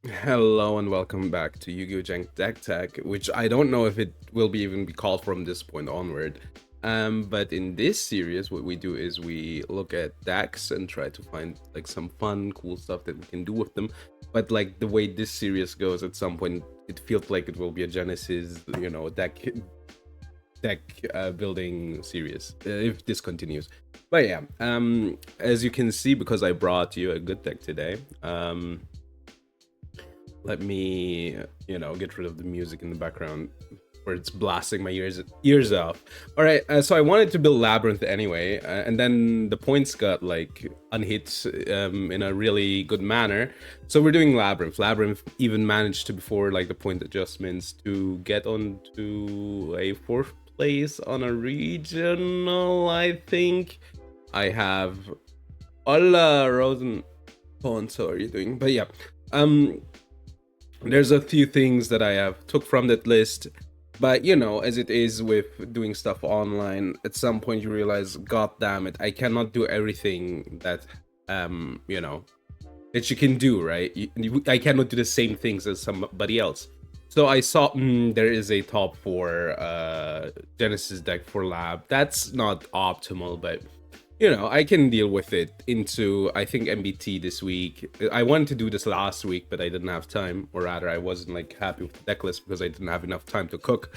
Hello and welcome back to Yu-Gi-Oh! Jank Deck Tech, which I don't know if it will be even be called from this point onward. But in this series, what we do is we look at decks and try to find like some fun, cool stuff that we can do with them. But like the way this series goes, at some point it feels like it will be a Genesis, deck building series if this continues. But yeah, as you can see, because I brought you a good deck today, let me get rid of the music in the background where it's blasting my ears off. All right, so I wanted to build Labrynth anyway, and then the points got like unhit in a really good manner, so we're doing Labrynth even managed to, before like the point adjustments, to get onto a fourth place on a regional. I think I have Hola Rosen. So are you doing? But yeah, there's a few things that I have took from that list, but as it is with doing stuff online, at some point you realize, god damn it, I cannot do everything that that you can do, right? I cannot do the same things as somebody else. So I saw there is a top 4 Genesys deck for lab. That's not optimal, but I can deal with it into, I think, MBT this week. I wanted to do this last week, but I didn't have time, or rather I wasn't like happy with the deck list because I didn't have enough time to cook.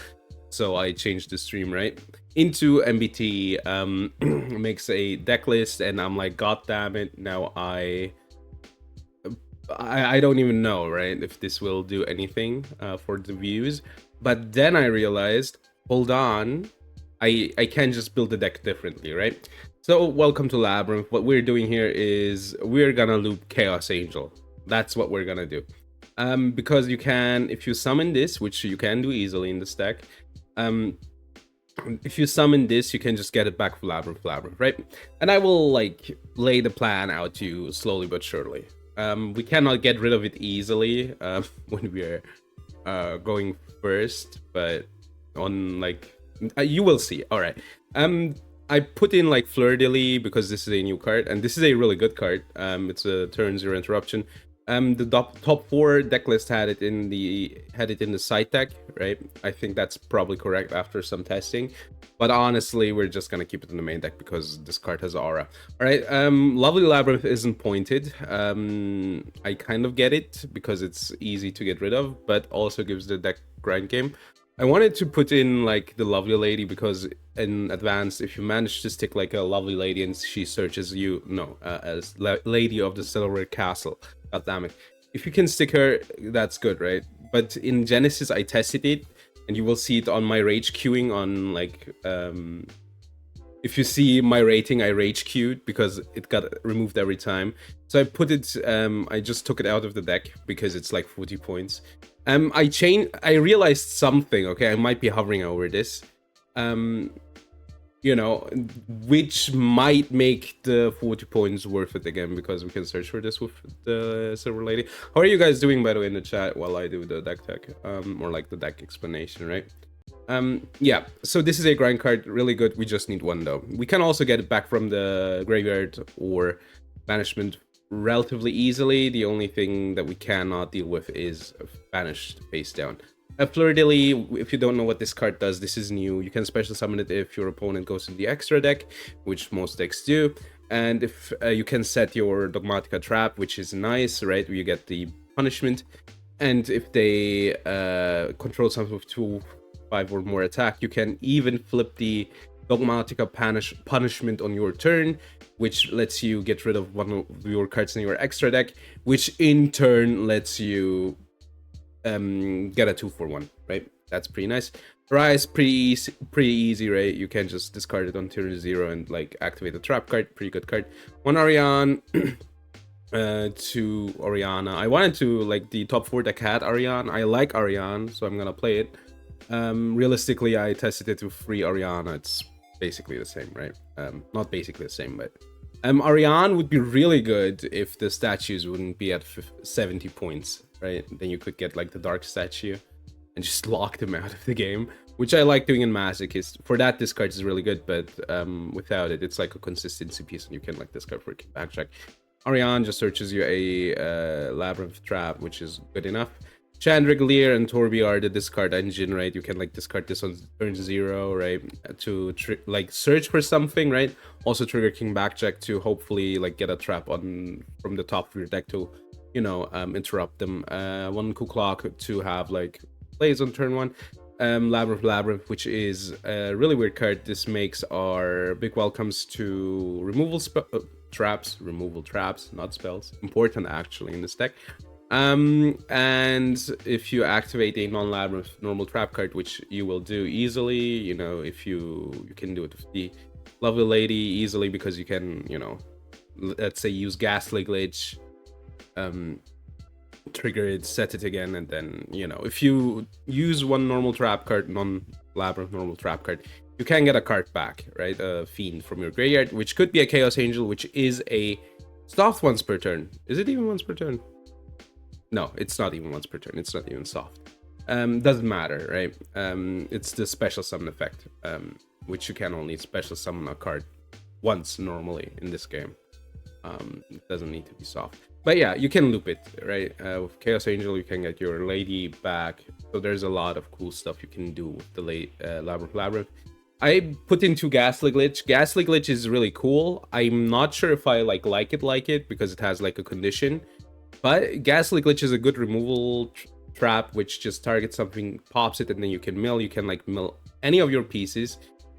So I changed the stream right into MBT, makes a deck list, and I'm like, god damn it, now I don't even know, right, if this will do anything for the views. But then I realized, hold on, I can just build the deck differently, right? So welcome to Labrynth. What we're doing here is we're gonna loop Chaos Angel. That's what we're gonna do. Because you can, if you summon this, which you can do easily in this deck, if you summon this, you can just get it back for Labrynth, right? And I will like lay the plan out to you slowly but surely. We cannot get rid of it easily when we're going first, but on like you will see. All right. I put in like Fleur-de-Lis because this is a new card, and this is a really good card. It's a turn 0 interruption. The top 4 deck list had it in the side deck, right? I think that's probably correct after some testing, but honestly, we're just gonna keep it in the main deck because this card has aura. All right, Lovely Labrynth isn't pointed. I kind of get it because it's easy to get rid of, but also gives the deck grind game. I wanted to put in like the Lovely Lady because in advanced, if you manage to stick like a Lovely Lady and she searches you, as Lady of the Silver Castle, god damn it. If you can stick her, that's good, right? But in Genesys, I tested it, and you will see it on my rage queuing on like, if you see my rating, I rage queued because it got removed every time. So I put it, I just took it out of the deck because it's like 40 points. I realized something, okay? I might be hovering over this. Which might make the 40 points worth it again, because we can search for this with the Silver Lady. How are you guys doing, by the way, in the chat while I do the deck tech? Or like the deck explanation, right? Yeah, so this is a grind card, really good. We just need one though. We can also get it back from the graveyard or banishment relatively easily. The only thing that we cannot deal with is banished face down. Fleur-de-Lis, if you don't know what this card does, this is new. You can special summon it if your opponent goes in the extra deck, which most decks do. And if you can set your Dogmatica trap, which is nice, right? You get the punishment. And if they control something with 2/5 or more attack, you can even flip the Dogmatica punishment on your turn, which lets you get rid of one of your cards in your extra deck, which in turn lets you get a 2/1, right? That's pretty nice. Rise, pretty easy, right? You can just discard it on turn 0 and like activate the trap card. Pretty good card. 1 Ariane, 2 Oriana. I wanted to, like, the top 4 deck had Ariane. I like Ariane, so I'm gonna play it. Realistically, I tested it with 3 Oriana. It's basically the same, right? Not basically the same, but Ariane would be really good if the statues wouldn't be at 70 points, right? Then you could get like the dark statue and just lock them out of the game, which I like doing in Masochist. For that, this card is really good, but without it, it's like a consistency piece, and you can like discard for backtrack. Ariane just searches you a Labrynth trap, which is good enough. Chandrigalier and Torby are the discard engine, right? You can like discard this on turn 0, right? To like search for something, right? Also trigger King Backjack to hopefully like get a trap on from the top of your deck to, you know, interrupt them. One Cool Clock to have like plays on turn 1. Labrynth, which is a really weird card. This makes our big welcomes to removal removal traps, not spells. Important actually in this deck. And if you activate a non-Labrynth normal trap card, which you will do easily, you know, if you can do it with the Lovely Lady easily because you can, you know, let's say use Ghastly Glitch, trigger it, set it again, and then, you know, if you use one normal trap card, non-Labrynth normal trap card, you can get a card back, right? A Fiend from your graveyard, which could be a Chaos Angel, which is a soft once per turn. Is it even once per turn? No, it's not even once per turn. It's not even soft. Doesn't matter, right? It's the special summon effect, which you can only special summon a card once normally in this game. It doesn't need to be soft. But yeah, you can loop it, right? With Chaos Angel, you can get your lady back. So there's a lot of cool stuff you can do with the Labrynth. I put into Ghastly Glitch. Ghastly Glitch is really cool. I'm not sure if I like it because it has like a condition. But Ghastly Glitch is a good removal trap, which just targets something, pops it, and then you can mill. You can like mill any of your pieces.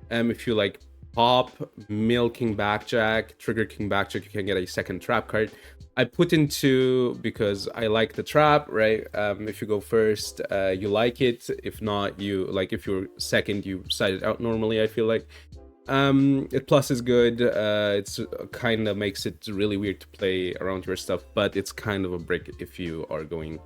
If you like pop, mill King Backjack, trigger King Backjack, you can get a second trap card. I put into because I like the trap, right? If you go first, you like it. If not, you like if you're second, you side it out normally, I feel like. It plus is good. It's kind of makes it really weird to play around your stuff, but it's kind of a brick if you are going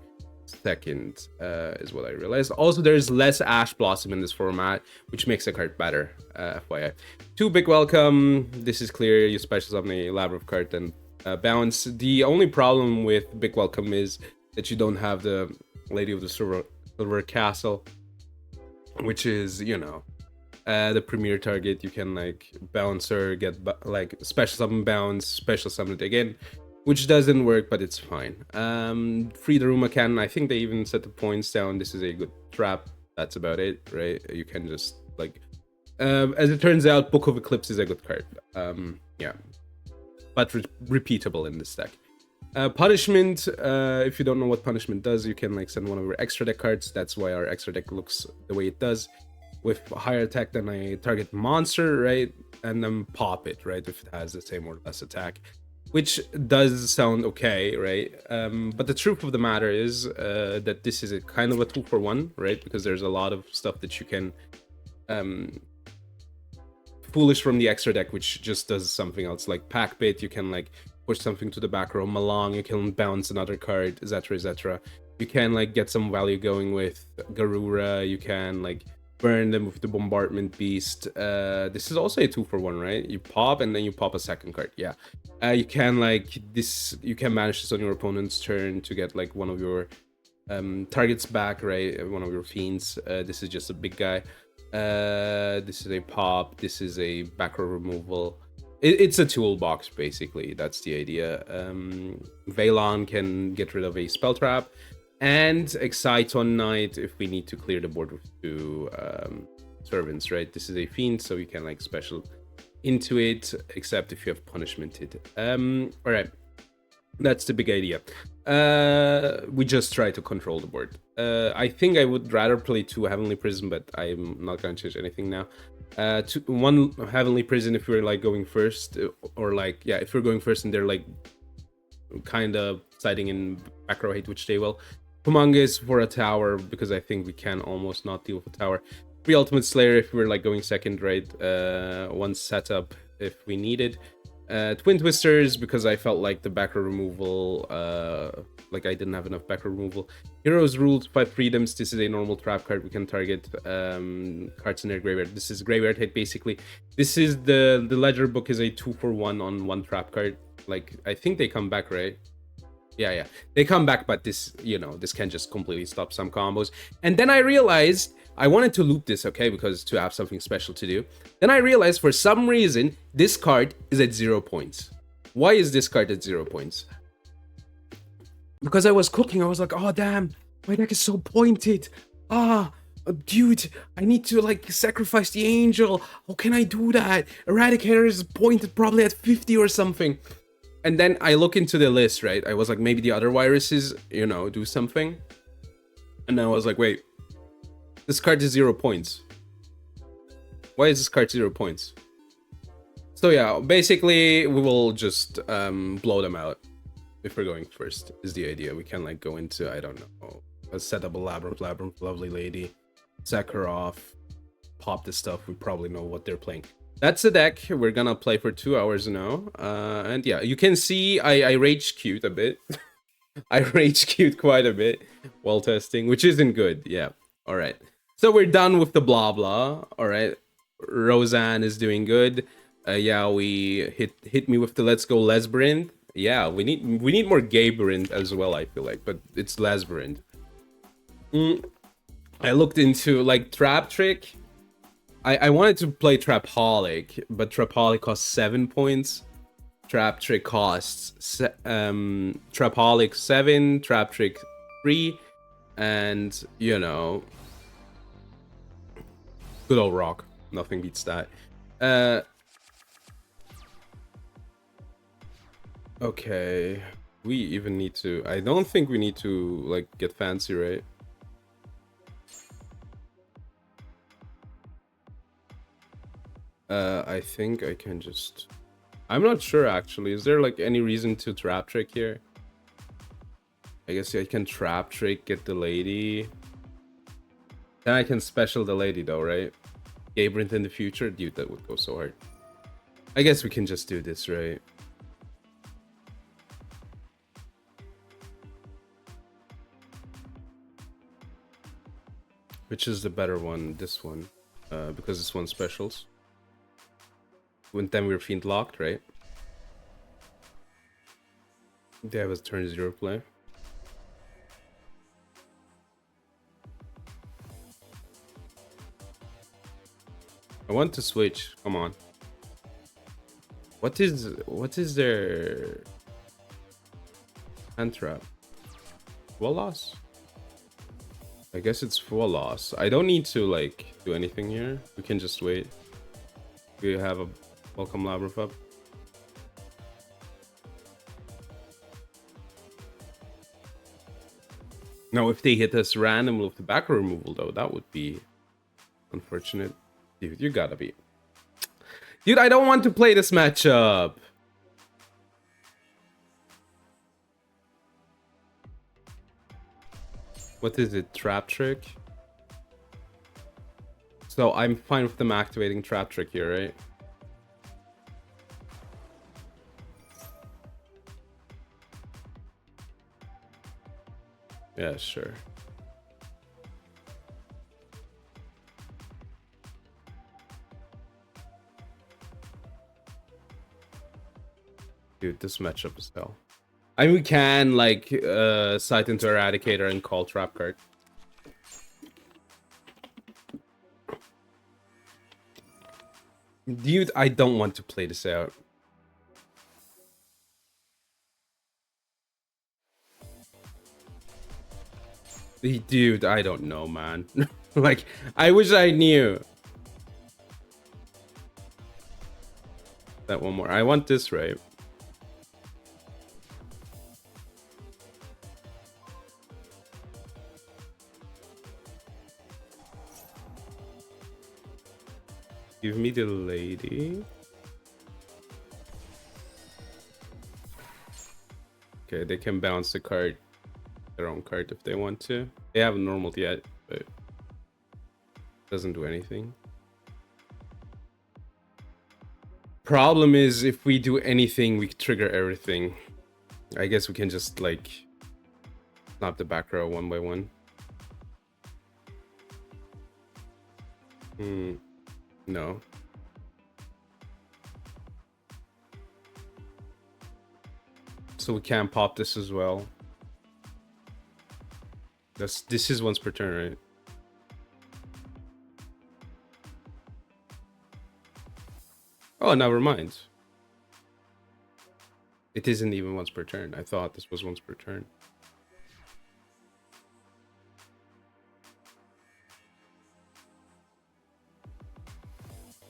second, is what I realized. Also, there's less Ash Blossom in this format, which makes the card better, FYI. 2 big welcome. This is clear. You special summon a Labrynth card and bounce. The only problem with big welcome is that you don't have the Lady of the Silver Castle, which is, you know, the premier target. You can like bounce her, get like special summon bounce, special summon it again, which doesn't work, but it's fine. Free the Ruma Cannon. I think they even set the points down. This is a good trap. That's about it, right? You can just like, as it turns out, Book of Eclipse is a good card. Yeah, but repeatable in this deck. Punishment, if you don't know what punishment does, you can like send one of your extra deck cards. That's why our extra deck looks the way it does, with higher attack than a target monster, right? And then pop it, right? If it has the same or less attack, which does sound okay, right? But the truth of the matter is that this is a kind of a 2-for-1, right? Because there's a lot of stuff that you can Foolish from the extra deck, which just does something else, like Pack Bit. You can like push something to the back row. Malong, you can bounce another card, etc., etc. You can like get some value going with Garura. You can like burn them with the Bombardment Beast. This is also a 2-for-1, right? You pop and then you pop a second card. Yeah. You can like this. You can manage this on your opponent's turn to get like one of your targets back, right? One of your fiends. This is just a big guy. This is a pop. This is a back row removal. It's a toolbox, basically. That's the idea. Veilon can get rid of a spell trap, and Excite on Knight if we need to clear the board with 2 servants, right? This is a fiend, so you can like special into it, except if you have punishmented. All right, that's the big idea. We just try to control the board. I think I would rather play 2 Heavenly Prison, but I'm not going to change anything now. 1 Heavenly Prison if we're like going first, or like, yeah, if we're going first and they're like kind of siding in back row hate, which they will. Humongous for a tower, because I think we can almost not deal with a tower. 3 Ultimate Slayer if we're like going second, right? 1 setup if we needed. Twin Twisters because I felt like the back row removal, like I didn't have enough back row removal. Heroes Ruled 5 Freedoms. This is a normal trap card. We can target cards in their graveyard. This is graveyard hit, basically. This is the ledger book is a 2-for-1 on 1 trap card. Like, I think they come back, right? Yeah, they come back, but this, you know, this can just completely stop some combos. And then I realized I wanted to loop this, okay, because to have something special to do. Then I realized for some reason this card is at 0 points. Why is this card at 0 points? Because I was cooking, I was like, oh damn, my deck is so pointed. Dude, I need to like sacrifice the angel. How can I do that? Eradicator is pointed probably at 50 or something. And then I look into the list, right? I was like, maybe the other viruses, you know, do something. And then I was like, wait, this card is 0 points. Why is this card 0 points? So yeah, basically we will just blow them out. If we're going first, is the idea. We can like go into, I don't know, let's set up a Labrynth, lovely lady, Sakharov, pop this stuff. We probably know what they're playing. That's the deck. We're gonna play for 2 hours now. And yeah, you can see I rage queued a bit. I rage queued quite a bit while testing, which isn't good. Yeah. All right. So we're done with the blah blah. All right. Roseanne is doing good. Yeah, we hit me with the let's go Labrynth. Yeah, we need more Labrynth as well, I feel like, but it's Labrynth. I looked into like Trap Trick. I wanted to play Trapaholic, but Trapaholic costs 7 points. Trap Trick costs Trapaholic 7, Trap Trick 3, and you know, good old rock. Nothing beats that. Okay, we even need to, I don't think we need to like get fancy, right? I think I can just, I'm not sure actually. Is there like any reason to trap trick here? I guess I can trap trick, get the lady. Then I can special the lady though, right? Labrynth in the future? Dude, that would go so hard. I guess we can just do this, right? Which is the better one? This one. Because this one's specials. When then we're fiend locked, right? They have a turn 0 play. I want to switch. Come on. What is their hand trap? Full loss? I guess it's full loss. I don't need to like do anything here. We can just wait. We have a welcome Labrynth up. Now, if they hit us randomly with the back row removal, though, that would be unfortunate. Dude, you gotta be. Dude, I don't want to play this matchup. What is it? Trap trick? So I'm fine with them activating trap trick here, right? Yeah, sure. Dude, this matchup is hell. I mean, we can like sight into Eradicator and call trap card. Dude, I don't want to play this out. Dude, I don't know, man. Like, I wish I knew. That one more. I want this, right? Give me the lady. Okay, they can bounce the card, their own card if they want to. They haven't normaled yet, but doesn't do anything. Problem is, if we do anything, we trigger everything. I guess we can just like snap the back row one by one. No. So we can pop this as well. This is once per turn, right? Oh, never mind. It isn't even once per turn. I thought this was once per turn.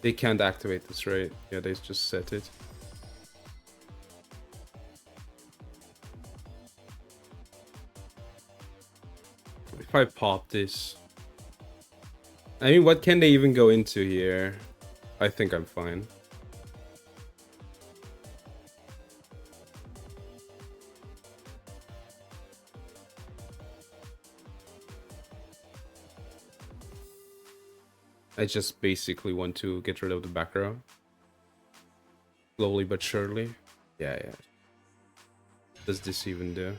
They can't activate this, right? Yeah, they just set it. If I pop this... I mean, what can they even go into here? I think I'm fine. I just basically want to get rid of the back row. Slowly but surely. Yeah. What does this even do?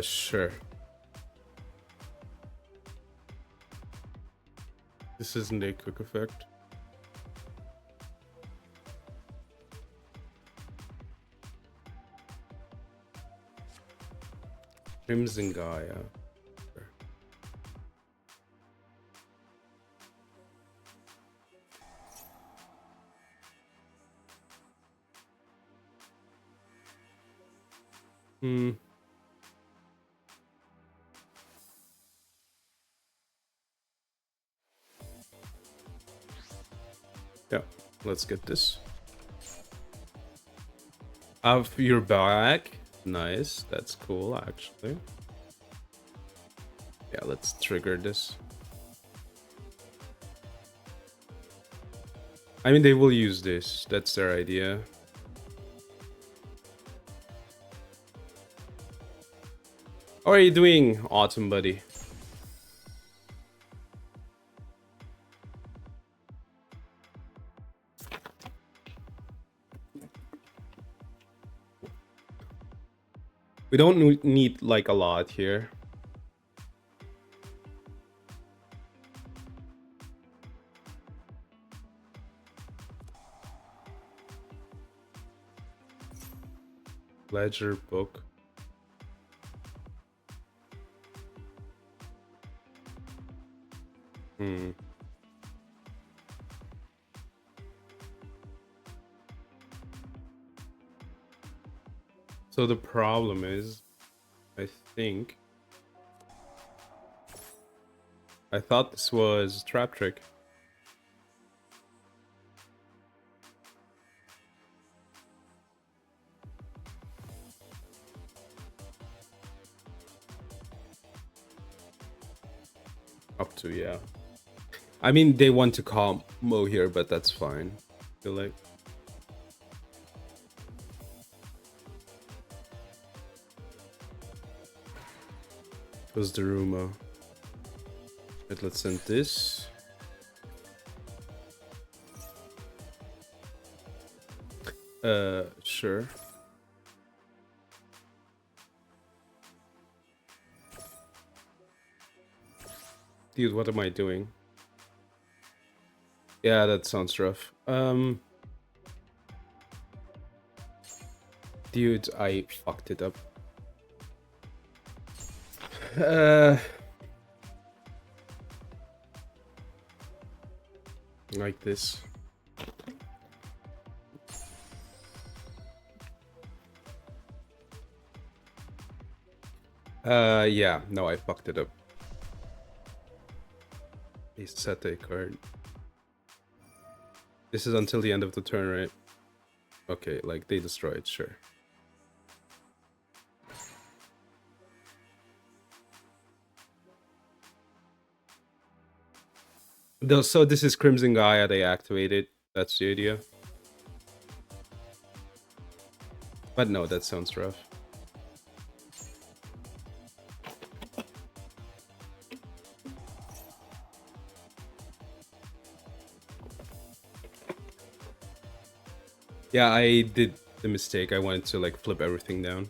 Sure. This isn't a quick effect. Crimson Gaia. Sure. Yeah, let's get this. You're back. Nice, that's cool actually. Yeah, let's trigger this. I mean, they will use this. That's their idea. How are you doing, Autumn buddy? We don't need like a lot here. Ledger book. So the problem is, I thought this was trap trick. Up to, yeah. I mean, they want to combo here, but that's fine. I feel like. Was the rumor. But let's send this. Sure. Dude, what am I doing? Yeah, that sounds rough. Dude, I fucked it up. Like this. Yeah, no, I fucked it up. He set a card. This is until the end of the turn, right? Okay, like they destroy it, sure. So this is Crimson Gaia, they activated. That's the idea. But no, that sounds rough. Yeah, I did the mistake. I wanted to like flip everything down.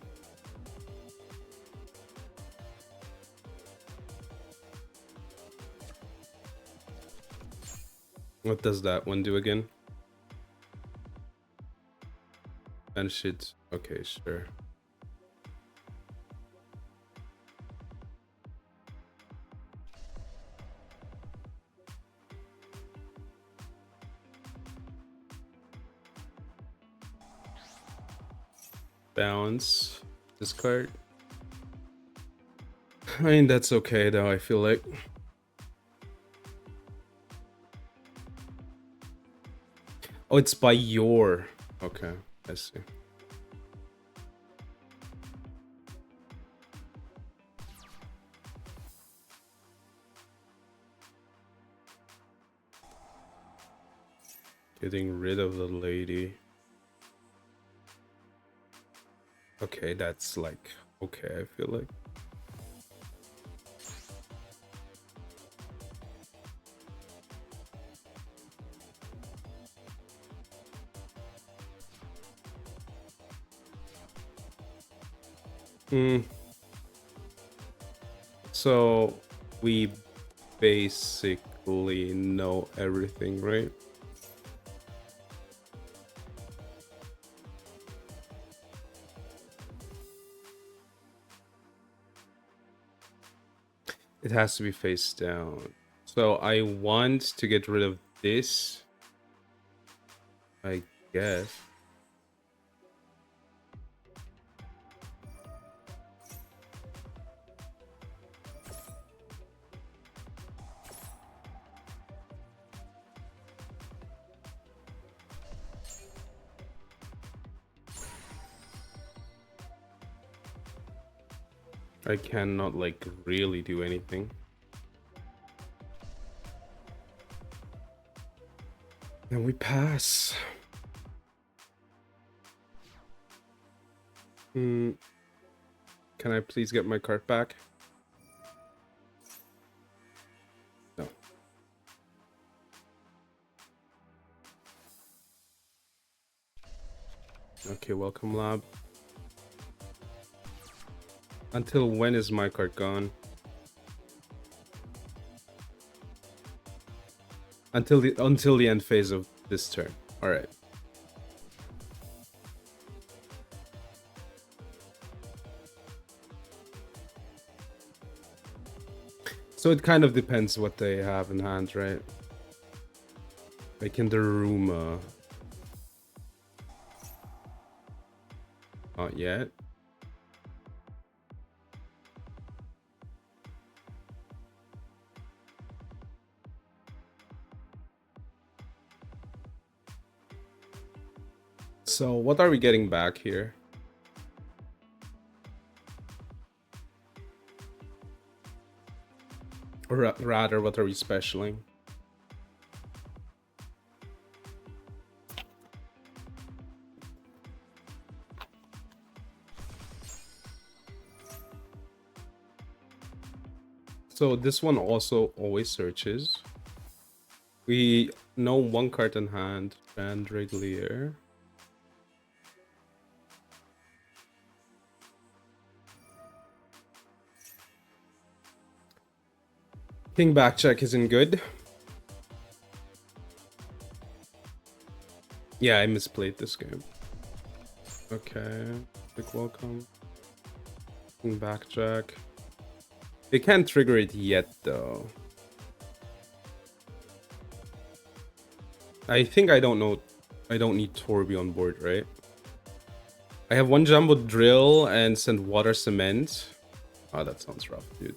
What does that one do again? And shit. Okay, sure. bounce this card. I mean, that's okay though, I feel like. Oh, it's by your... Okay, I see. Getting rid of the lady. Okay, that's like... Okay, I feel like. So we basically know everything, right? It has to be face down. So I want to get rid of this, I guess. I cannot like really do anything. And we pass. Can I please get my card back? No. Okay, welcome lab. Until when is my card gone? Until the end phase of this turn. All right. So it kind of depends what they have in hand, right? Like in the room. Not yet. So what are we getting back here? Or rather, what are we specialing? So this one also always searches. We know one card in hand, Chandelier. King backcheck isn't good. Yeah, I misplayed this game. Okay, big welcome. King backjack. They can't trigger it yet though. I think I don't know. I don't need Torby on board, right? I have one jumbo drill and send water cement. Oh, that sounds rough, dude.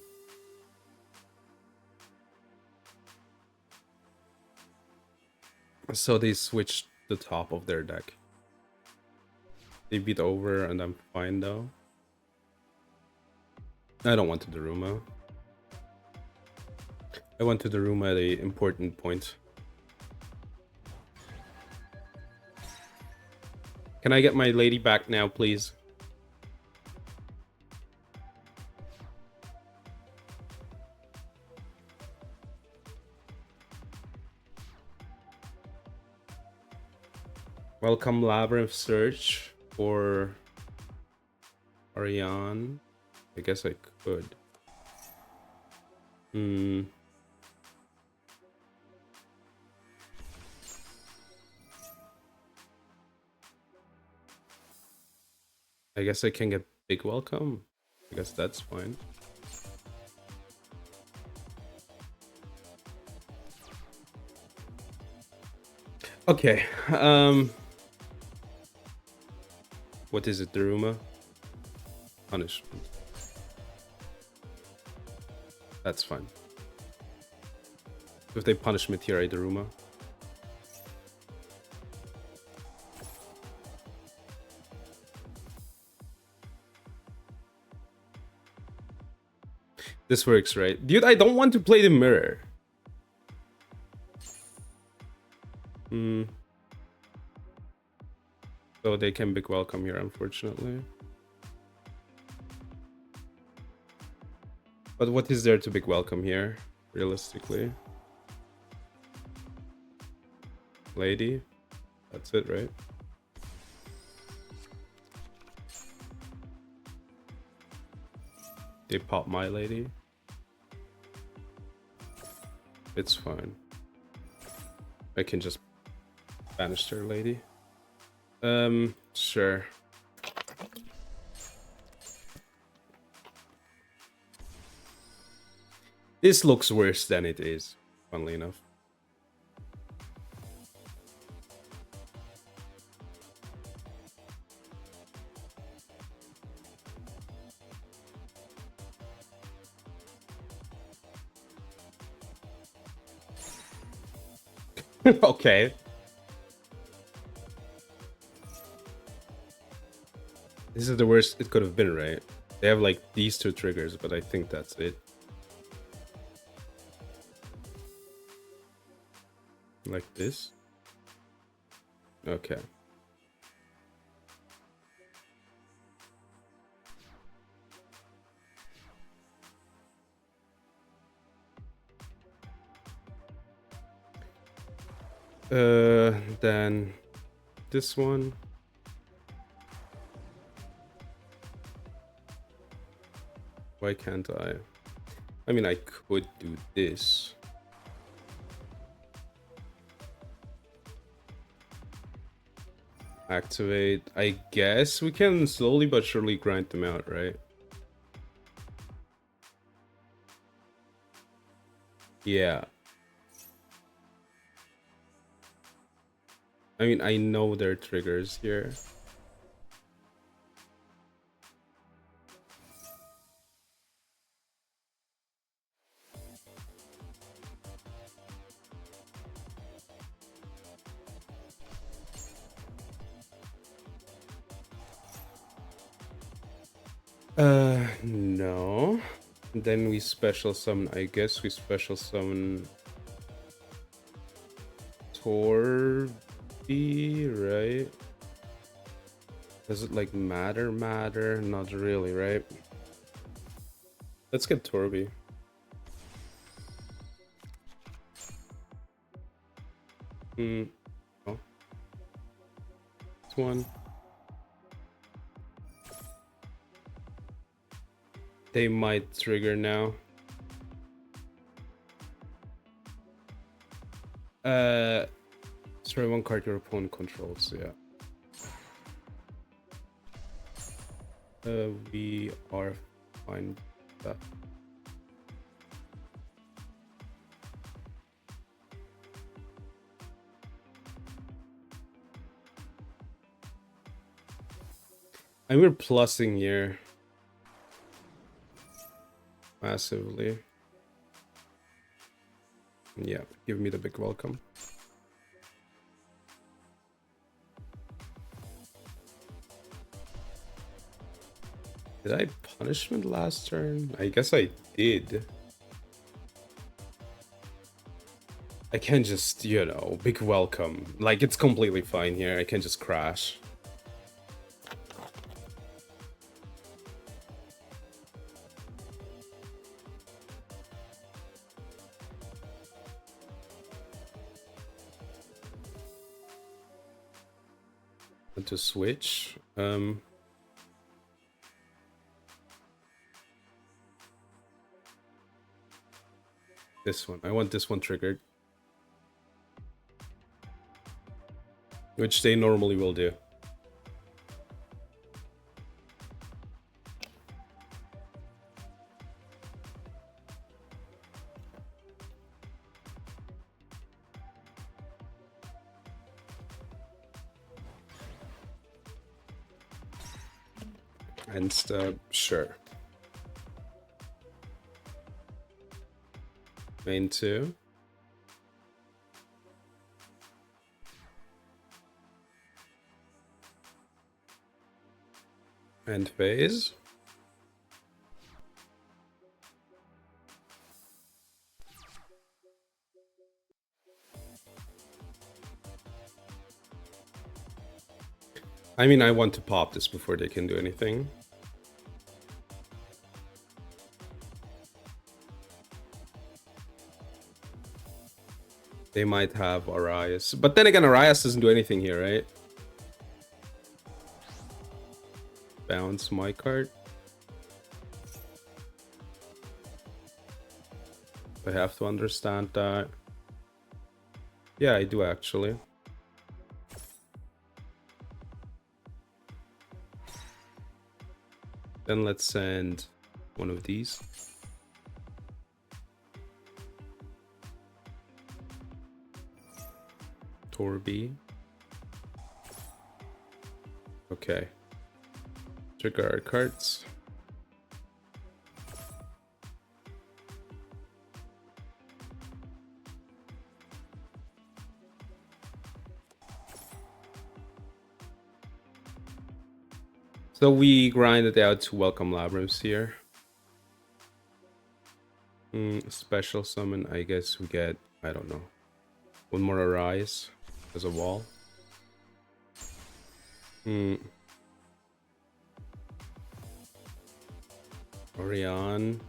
So they switched the top of their deck. They beat over and I'm fine though. I don't want to Daruma. I went to Daruma at an important point. Can I get my lady back now, please? Welcome Labrynth search for Ariane. I guess I could. I guess I can get big welcome. I guess that's fine. Okay. What is it, Daruma? Punishment. That's fine. If they punish me here, Daruma. This works, right? Dude, I don't want to play the mirror. So they can big welcome here, unfortunately. But what is there to big welcome here, realistically? Lady? That's it, right? They pop my lady. It's fine. I can just banish their lady. Sure. This looks worse than it is, funnily enough. Okay. This is the worst it could have been, right? They have like these two triggers, but I think that's it. Like this? Okay. Then this one. Why can't I? I mean, I could do this. Activate. I guess we can slowly but surely grind them out, right? Yeah. I mean, I know their triggers here. No. Then we special summon, I guess we special summon Torby, right? Does it like matter? Not really, right? Let's get Torby. Oh. This one. They might trigger now. Destroy one card your opponent controls, yeah. We are fine with that. And we're plussing here. Massively. Yeah, give me the big welcome. Did I punishment last turn? I guess I did. I can just, you know, big welcome. Like, it's completely fine here. I can just crash. To switch. This one. I want this one triggered. Which they normally will do. And stuff, sure. Main 2. End phase. I mean, I want to pop this before they can do anything. They might have Arias. But then again, Arias doesn't do anything here, right? Bounce my card. I have to understand that. Yeah, I do actually. Then let's send one of these. Torby. Okay. Trigger our cards. So we grinded out to welcome Labrynth here. Special summon, I guess we get, I don't know, one more Arise as a wall. Orion.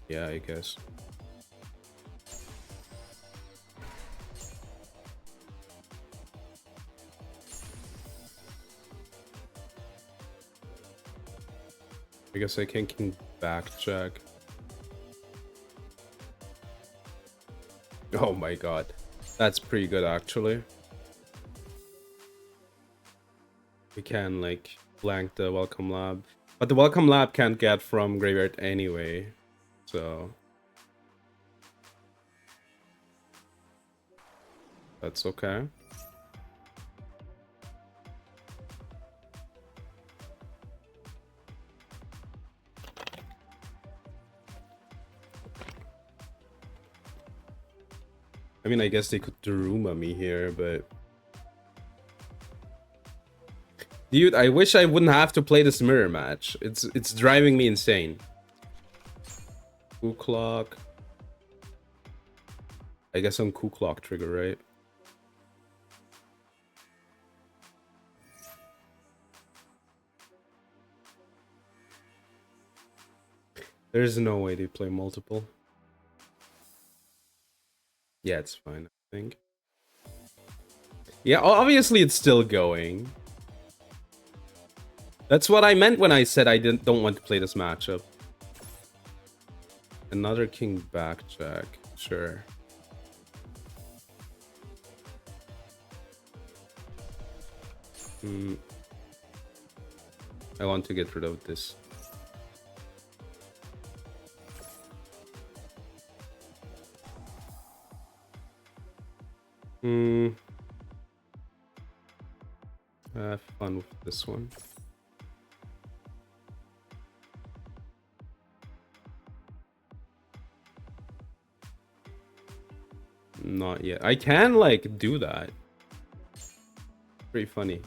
Yeah, I guess. I guess I can backtrack. Oh my god. That's pretty good actually. We can like blank the welcome lab. But the welcome lab can't get from graveyard anyway. So that's okay. I mean, I guess they could Daruma me here, but... Dude, I wish I wouldn't have to play this mirror match. It's driving me insane. Coup clock. I guess I'm coup clock trigger, right? There's no way they play multiple. Yeah, it's fine, I think. Yeah, obviously it's still going. That's what I meant when I said I don't want to play this matchup. Another king backjack, sure. I want to get rid of this. Have fun with this one. Not yet. I can like do that. Pretty funny.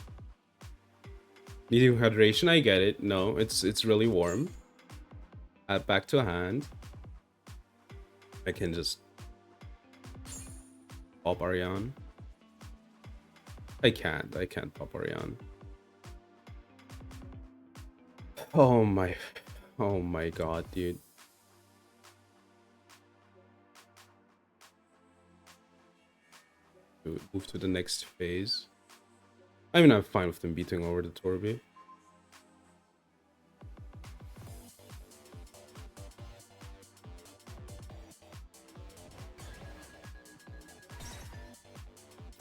Needing hydration, I get it. No, it's really warm. Add back to hand. I can just pop Ariane. I can't pop Ariane. Oh my god, dude. Move to the next phase. I mean, I'm fine with them beating over the Torby.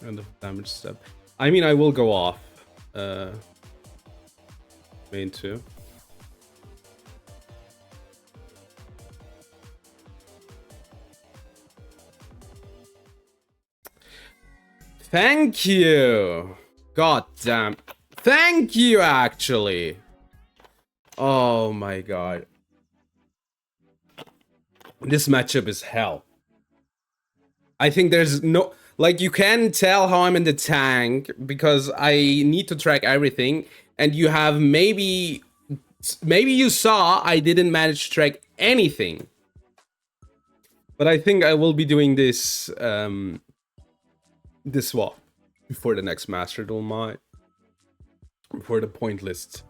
And the damage step. I mean, I will go off. Main 2. Thank you. God damn. Thank you, actually. Oh my god. This matchup is hell. I think there's no... Like, you can tell how I'm in the tank because I need to track everything. And you have maybe you saw I didn't manage to track anything. But I think I will be doing this this swap before the next Master Duel mod. Before the point list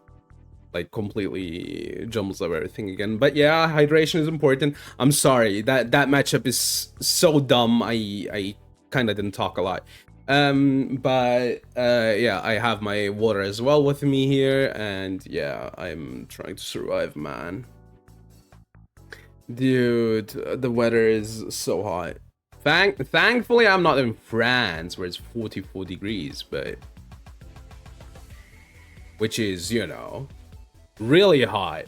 like completely jumbles up everything again. But yeah, hydration is important. I'm sorry, that matchup is so dumb. I kind of didn't talk a lot. But yeah, I have my water as well with me here, and yeah, I'm trying to survive, man. Dude, the weather is so hot. Thankfully, I'm not in France where it's 44 degrees, but which is, you know, really hot.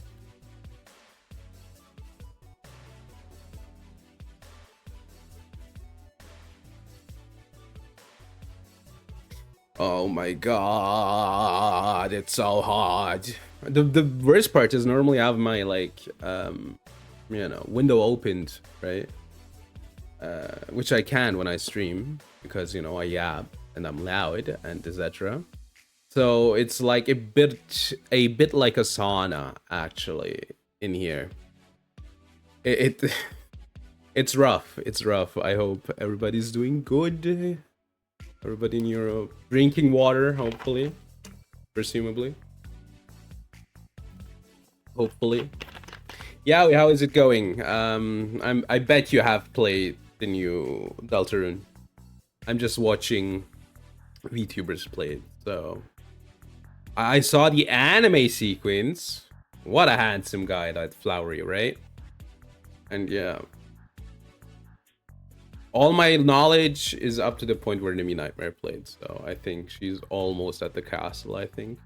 Oh my god, it's so hot. The worst part is normally I have my like you know, window opened, right? Which I can when I stream because, you know, I yap and I'm loud and etc. So it's like a bit like a sauna actually in here. It's rough. It's rough. I hope everybody's doing good. Everybody in Europe drinking water, hopefully, presumably, hopefully. Yeah, how is it going? I bet you have played the new Deltarune. I'm just watching VTubers play it, so I saw the anime sequence. What a handsome guy, that Flowery, right? And yeah, all my knowledge is up to the point where Nimi Nightmare played, so I think she's almost at the castle, I think.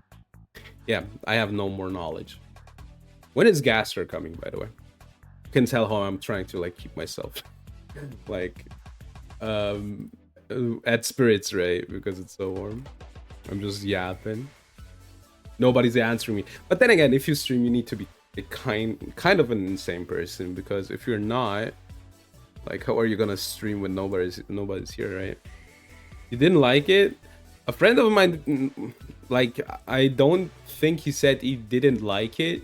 Yeah, I have no more knowledge. When is Gaster coming, by the way? You can tell how I'm trying to like keep myself like at spirits, right? Because it's so warm. I'm just yapping. Nobody's answering me. But then again, if you stream, you need to be a kind of an insane person, because if you're not, like, how are you gonna stream when nobody's here, right? You didn't like it? A friend of mine, like, I don't think he said he didn't like it,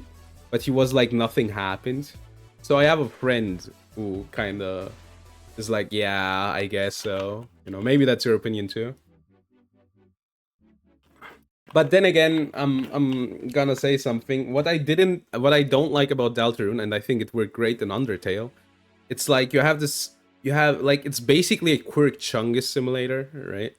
but he was like, nothing happened. So I have a friend who kind of is like, yeah, I guess so. You know, maybe that's your opinion too. But then again, I'm gonna say something. What I don't like about Deltarune, and I think it worked great in Undertale, it's like you have like, it's basically a Quirk Chungus simulator, right?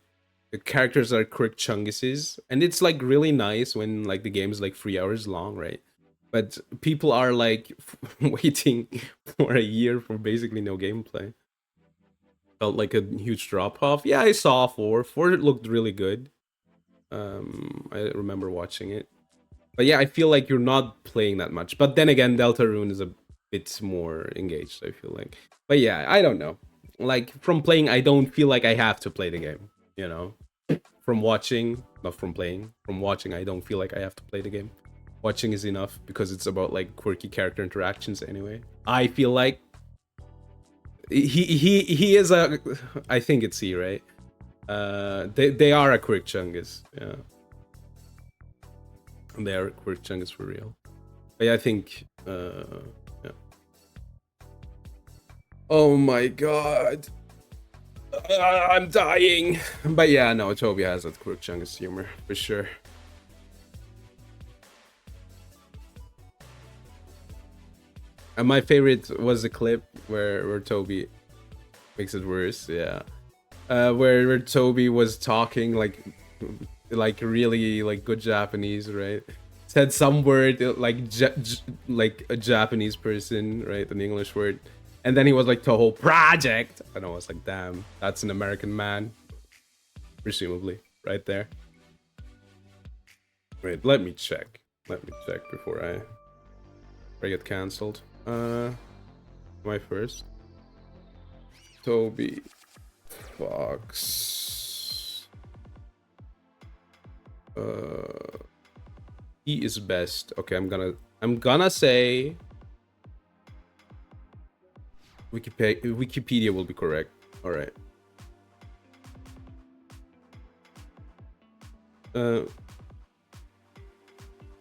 The characters are Quirk Chunguses, and it's like really nice when like the game is like 3 hours long, right? But people are like waiting for a year for basically no gameplay. Felt like a huge drop off. Yeah, I saw 4. 4 looked really good. I remember watching it. But yeah, I feel like you're not playing that much. But then again, Deltarune is a bit more engaged, I feel like. But yeah, I don't know. Like, from playing, I don't feel like I have to play the game, you know? From watching, not from playing. From watching, I don't feel like I have to play the game. Watching is enough because it's about like quirky character interactions anyway. I feel like he is a, I think it's he, right? They are a Quirk Chungus, yeah. They are Quirk Chungus for real. But yeah, I think yeah. Oh my god. I'm dying. But yeah, no, Toby has that Quirk Chungus humor for sure. And my favorite was the clip where Toby makes it worse, yeah. Where Toby was talking like really like good Japanese, right? Said some word like like a Japanese person, right? An English word, and then he was like Toho project, and I was like, damn, that's an American man, presumably, right there. Wait, let me check. Let me check before I get cancelled. My first. Toby Fox. He is best. Okay, I'm gonna say Wikipedia will be correct. All right.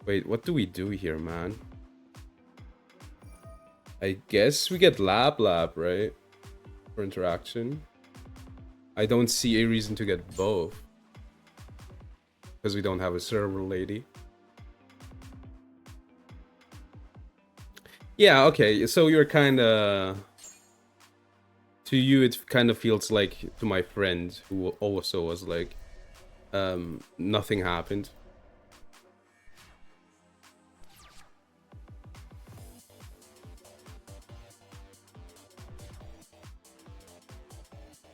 Wait, what do we do here, man? I guess we get Lab, right? For interaction. I don't see a reason to get both. Because we don't have a server lady. Yeah, okay, so you're kinda... To you, it kind of feels like to my friend, who also was like, nothing happened.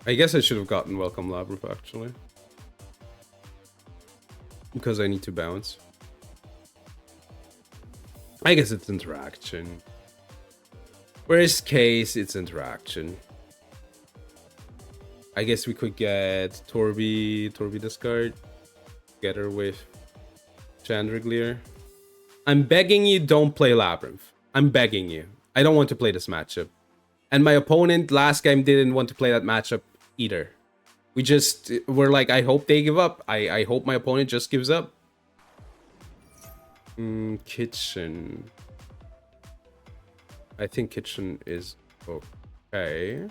I guess I should have gotten Welcome Labrynth, actually. Because I need to bounce. I guess it's interaction. Worst case, it's interaction. I guess we could get Torby discard. Together with Chandriglier. I'm begging you, don't play Labrynth. I'm begging you. I don't want to play this matchup. And my opponent last game didn't want to play that matchup either. We're like, I hope they give up. I hope my opponent just gives up. Kitchen. I think Kitchen is okay.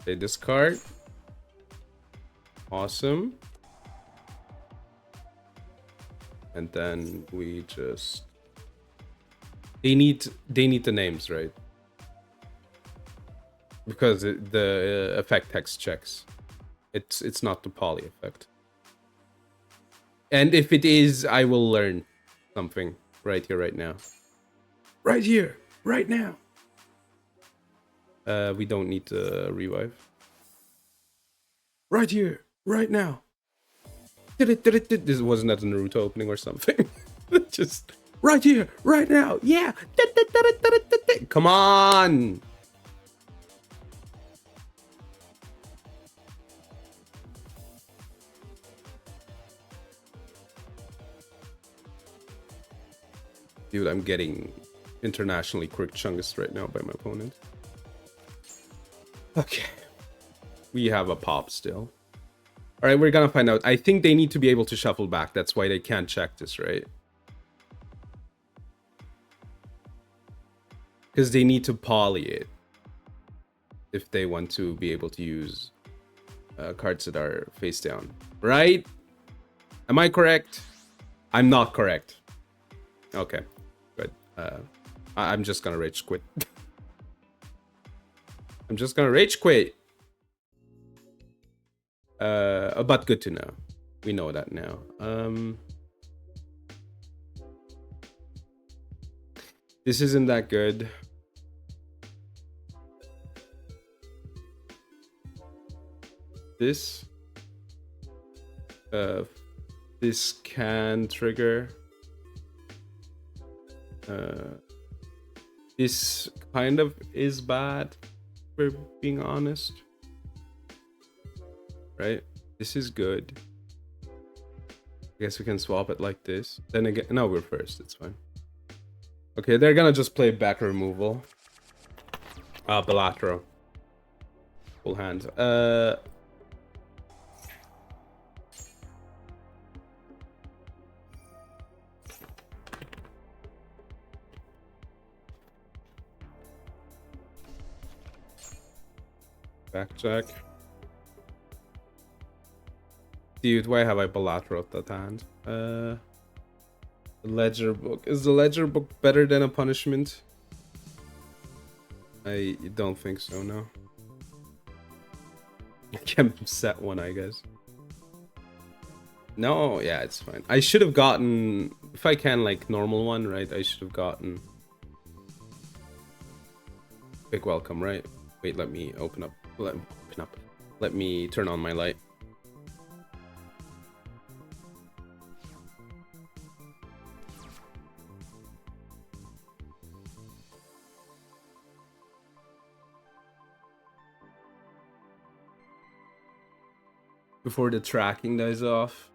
They discard. Awesome. And then we just... They need the names, right? Because the effect text checks. It's not the poly effect. And if it is, I will learn something right here, right now. Right here, right now. We don't need to revive. Right here, right now. This wasn't at the Naruto opening or something. Just right here, right now. Yeah. Come on. Dude, I'm getting internationally quick chungus right now by my opponent. Okay. We have a pop still. Alright, we're gonna find out. I think they need to be able to shuffle back. That's why they can't check this, right? Because they need to poly it. If they want to be able to use cards that are face down. Right? Am I correct? I'm not correct. Okay, good. I'm just gonna rage quit. I'm just gonna rage quit. But good to know. We know that now. This isn't that good. This can trigger. This kind of is bad, for being honest. Right? This is good. I guess we can swap it like this. Then again, no, we're first. It's fine. Okay, they're gonna just play back removal. Balatro. Full hand. Backjack. Dude, why have I Balatro at that hand? The ledger book. Is the ledger book better than a punishment? I don't think so, no. I can set one, I guess. No, yeah, it's fine. I should have gotten... If I can, like, normal one, right? I should have gotten... Big welcome, right? Wait, let me open up. Let me open up. Let me turn on my light. before the tracking dies off.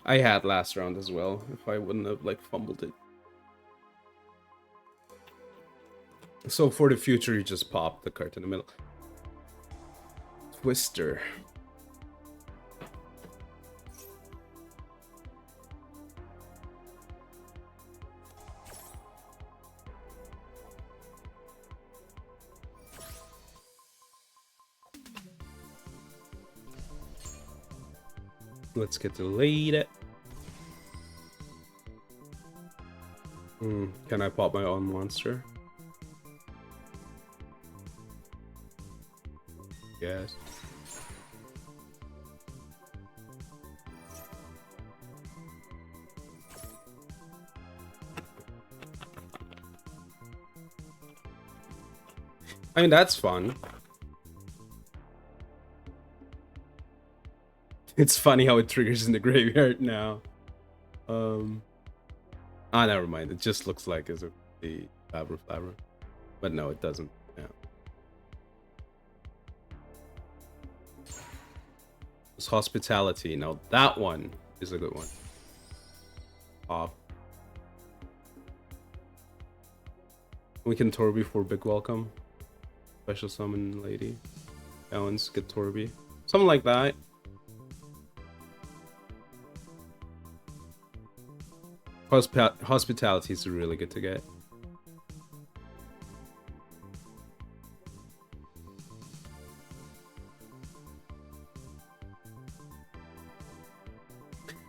I had last round as well, if I wouldn't have like fumbled it. So for the future, you just pop the card in the middle. Twister. Let's get delayed. Can I pop my own monster? Yes. I mean, that's fun. It's funny how it triggers in the graveyard now. Never mind. It just looks like it's the Labrynth. But no, it doesn't. Yeah. It's Hospitality. Now that one is a good one. Pop. We can Torby for big welcome. Special summon lady. Balance, get Torby. Something like that. Hospitality is really good to get.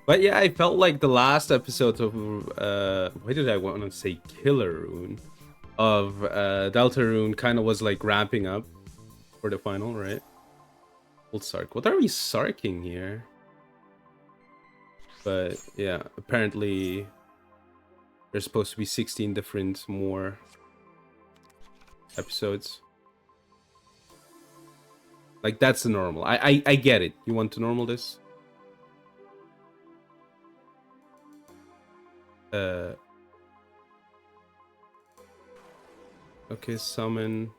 But yeah, I felt like the last episode of why did I want to say Killer Rune? Of Delta Rune kind of was like ramping up for the final, right? Old Sark. What are we sarking here? But yeah, apparently there's supposed to be 16 different more episodes. Like, that's the normal. I get it. You want to normal this? Okay, summon.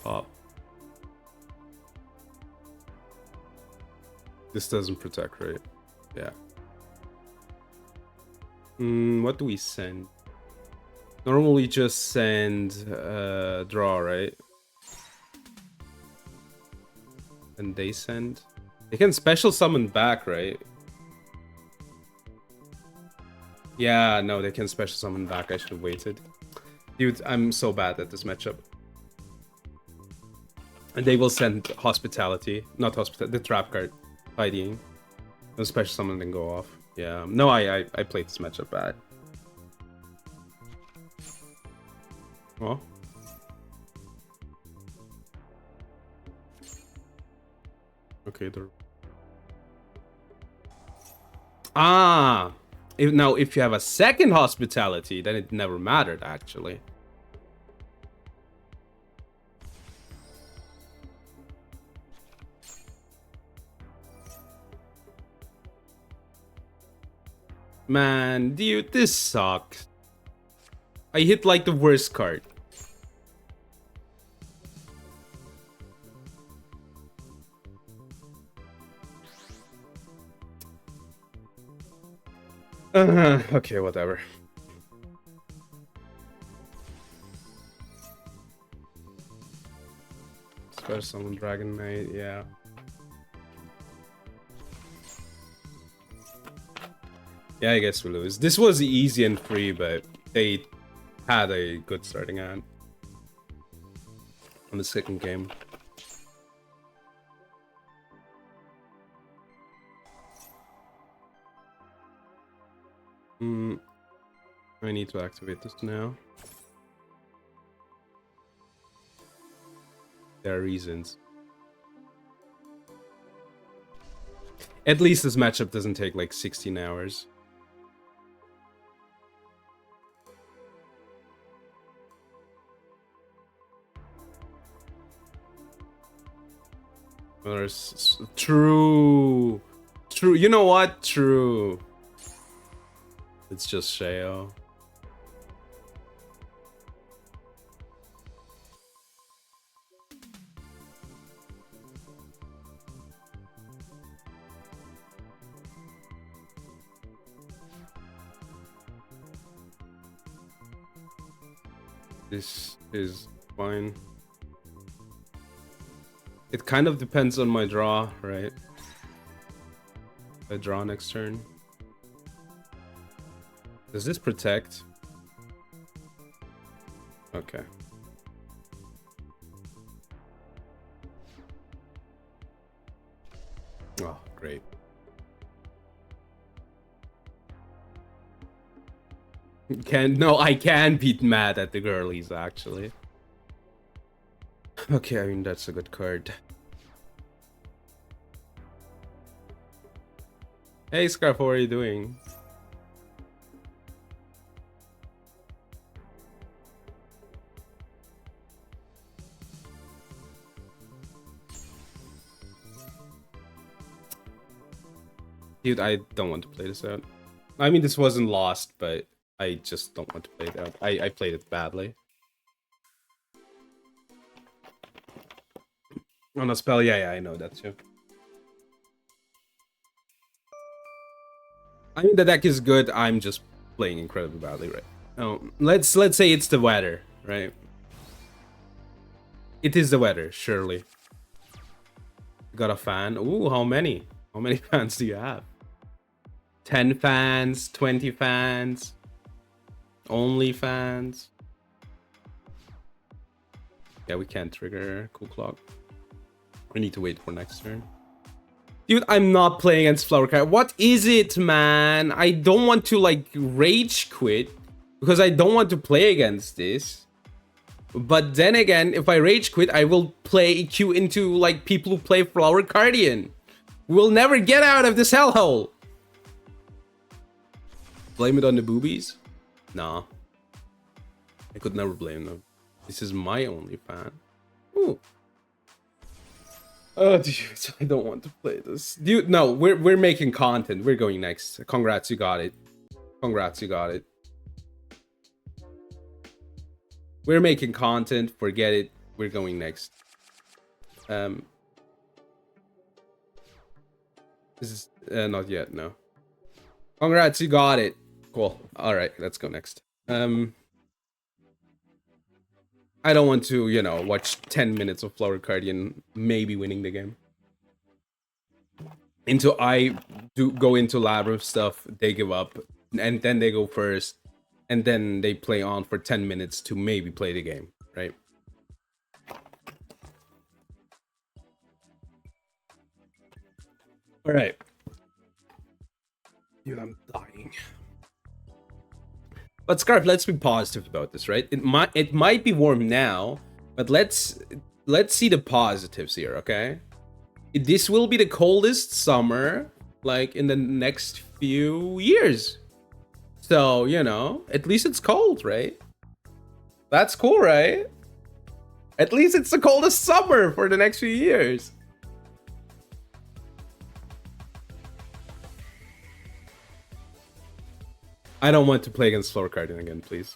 Pop. This doesn't protect, right? Yeah. What do we send? Normally just send draw, right? And they send. They can special summon back, right? Yeah, no, they can special summon back. I should have waited. Dude, I'm so bad at this matchup. And they will send Hospitality. Not Hospitality, the trap card. Fighting. No special summon then go off. Yeah. No, I played this matchup bad. Oh. Okay, if you have a second Hospitality, then it never mattered, actually. Man, dude, this sucks. I hit like the worst card. Okay, whatever. Special summon Dragon Knight, yeah. Yeah, I guess we lose. This was easy and free, but they had a good starting hand on the second game. I need to activate this now. There are reasons. At least this matchup doesn't take like 16 hours. There's true true. You know what? True. It's just Sheo. This is fine. It kind of depends on my draw, right? If I draw next turn. Does this protect? Okay. Oh, great. I can beat Matt at the girlies, actually. Okay, I mean, that's a good card. Hey, Scarf, how are you doing? Dude, I don't want to play this out. I mean, this wasn't lost, but I just don't want to play it out. I played it badly. On a spell, yeah, I know that too. I mean, the deck is good. I'm just playing incredibly badly, right? Oh, let's say it's the weather, right? It is the weather, surely. Got a fan. Ooh, how many? How many fans do you have? 10 fans, 20 fans, only fans. Yeah, we can't trigger Cool Clock. We need to wait for next turn. Dude, I'm not playing against Flower Cat. What is it, man? I don't want to, like, rage quit because I don't want to play against this. But then again, if I rage quit, I will play EQ into, like, people who play Flower Guardian. We'll never get out of this hellhole. Blame it on the boobies? Nah. I could never blame them. This is my only fan. Ooh. Oh, dude, I don't want to play this. Dude, no, we're making content. We're going next. Congrats, you got it. Congrats, you got it. We're making content. Forget it. We're going next. This is not yet, no. Congrats, you got it. Cool. All right, let's go next. I don't want to, you know, watch 10 minutes of Flower Guardian maybe winning the game. I do go into Labrynth stuff, they give up, and then they go first, and then they play on for 10 minutes to maybe play the game, right? All right. Dude, I'm dying. But Scarf, let's be positive about this, right? It might be warm now, but let's see the positives here, okay? This will be the coldest summer, like, in the next few years. So, you know, at least it's cold, right? That's cool, right? At least it's the coldest summer for the next few years. I don't want to play against Flower Guardian again, please.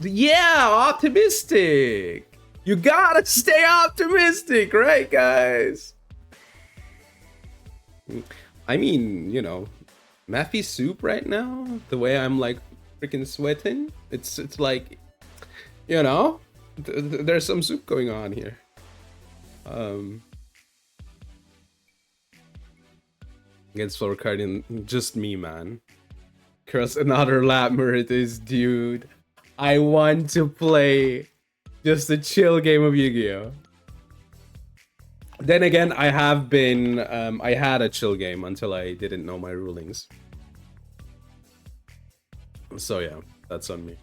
Yeah, optimistic. You gotta stay optimistic, right, guys? I mean, you know, Matthew soup right now. The way I'm like freaking sweating, it's like, you know, there's some soup going on here. Against Flower Guardian, just me, man. Cross another Lapmer it is, dude. I want to play just a chill game of Yu-Gi-Oh! Then again, I have been, I had a chill game until I didn't know my rulings. So yeah, that's on me.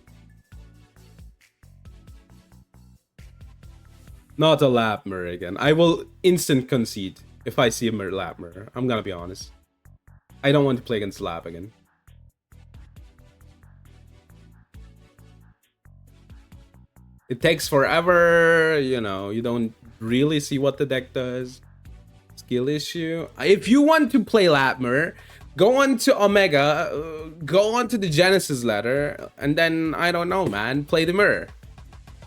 Not a Lapmer again. I will instant concede if I see a Lapmer. I'm gonna be honest. I don't want to play against Lap again. It takes forever, you know, you don't really see what the deck does. Skill issue. If you want to play Latmer, go on to Omega, go on to the Genesys ladder, and then, I don't know, man, play the mirror.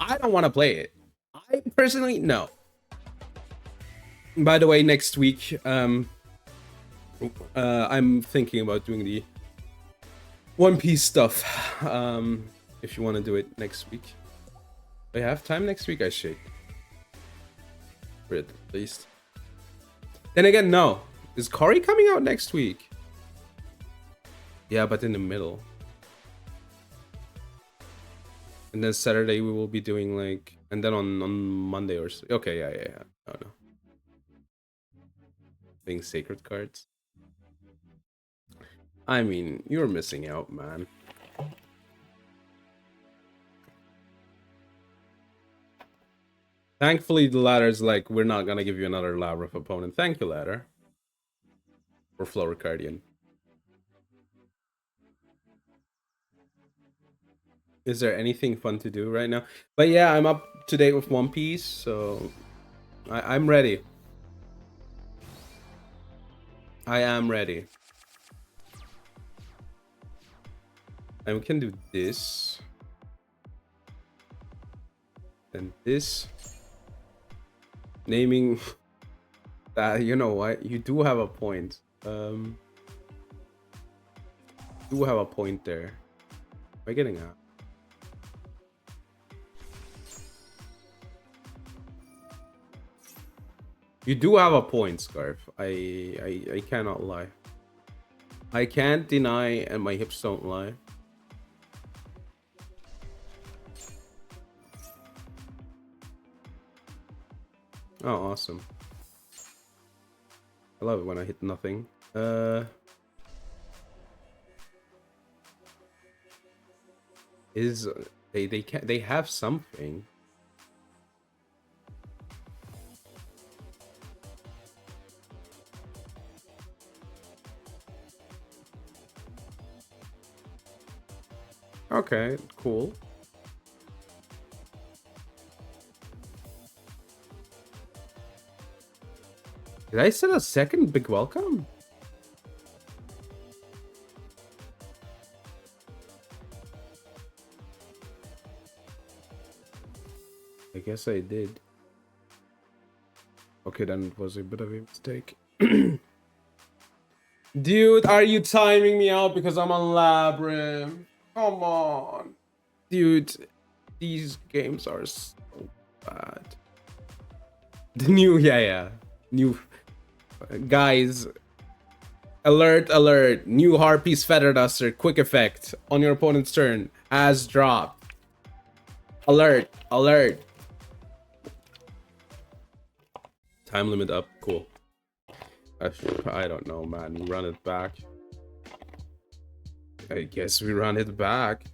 I don't want to play it. I personally, no. By the way, next week, I'm thinking about doing the One Piece stuff. If you want to do it next week. I have time next week, I should. At least. Then again, no. Is Cory coming out next week? Yeah, but in the middle. And then Saturday we will be doing like, and then on Monday or so. Okay, yeah. Oh no. Being sacred cards. I mean, you're missing out, man. Thankfully, the ladder's like, we're not gonna give you another Labrynth opponent. Thank you, ladder. Or Flower Guardian. Is there anything fun to do right now? But yeah, I'm up to date with One Piece, so I'm ready. I am ready. And we can do this. And this. Naming that, you know what? You do have a point. Do have a point there. Am I getting out? You do have a point, Scarf. I cannot lie. I can't deny, and my hips don't lie. Oh, awesome. I love it when I hit nothing. They have something. Okay, cool. Did I set a second big welcome? I guess I did. Okay, then it was a bit of a mistake. Dude, are you timing me out because I'm on Labrynth? Come on. Dude, these games are so bad. The new, yeah. New, guys. Alert. New Harpies Feather Duster, quick effect on your opponent's turn has dropped. Alert. Time limit up, cool. I don't know, man. We run it back. I guess we run it back.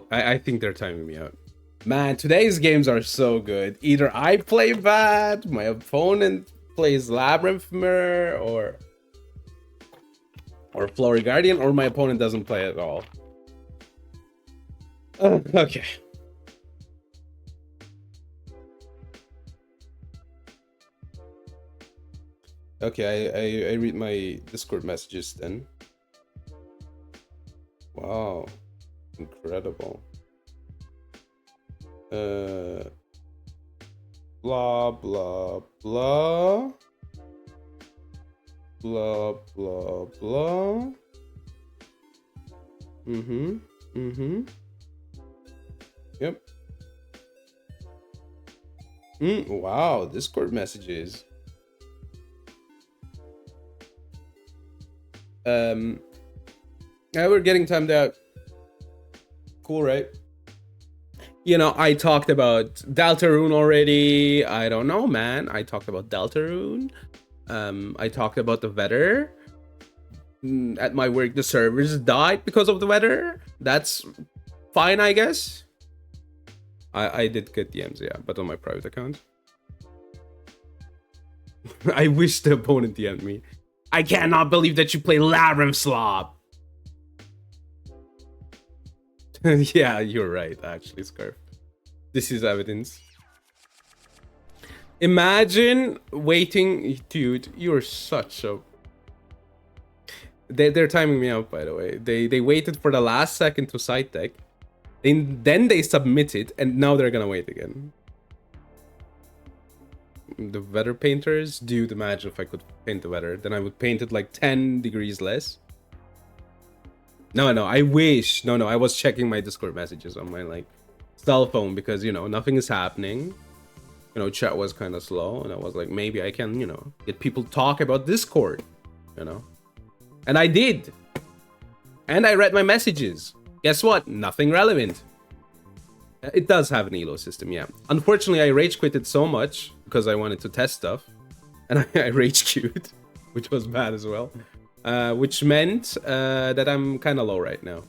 I think they're timing me out. Man, today's games are so good. Either I play bad, my opponent plays Labrynth Mirror, or Flower Guardian, or my opponent doesn't play at all. Okay. Okay, I read my Discord messages then. Wow. Incredible. Blah, blah, blah. Blah, blah, blah. Yep. Wow, Discord messages. Yeah, we're getting timed out. Cool, right? You know, I talked about Deltarune already. I don't know, man. I talked about Deltarune. I talked about the weather. At my work, the servers died because of the weather. That's fine, I guess. I did get DMs, yeah, but on my private account. I wish the opponent DM'd me. I cannot believe that you play Labrynth Slop. Yeah, you're right, actually, Scarf. This is evidence. Imagine waiting, dude. You're such a. They're timing me out, by the way. They waited for the last second to side deck, then they submitted, and now they're gonna wait again. The weather painters, dude. Imagine if I could paint the weather, then I would paint it like 10 degrees less. No, I wish. No, I was checking my Discord messages on my like cell phone because nothing is happening. Chat was kind of slow, and I was like, maybe I can get people talk about Discord, and I did, and I read my messages. Guess what? Nothing relevant. It does have an elo system, yeah. Unfortunately, I rage quitted so much because I wanted to test stuff, and I rage queued, which was bad as well. Which meant that I'm kind of low right now.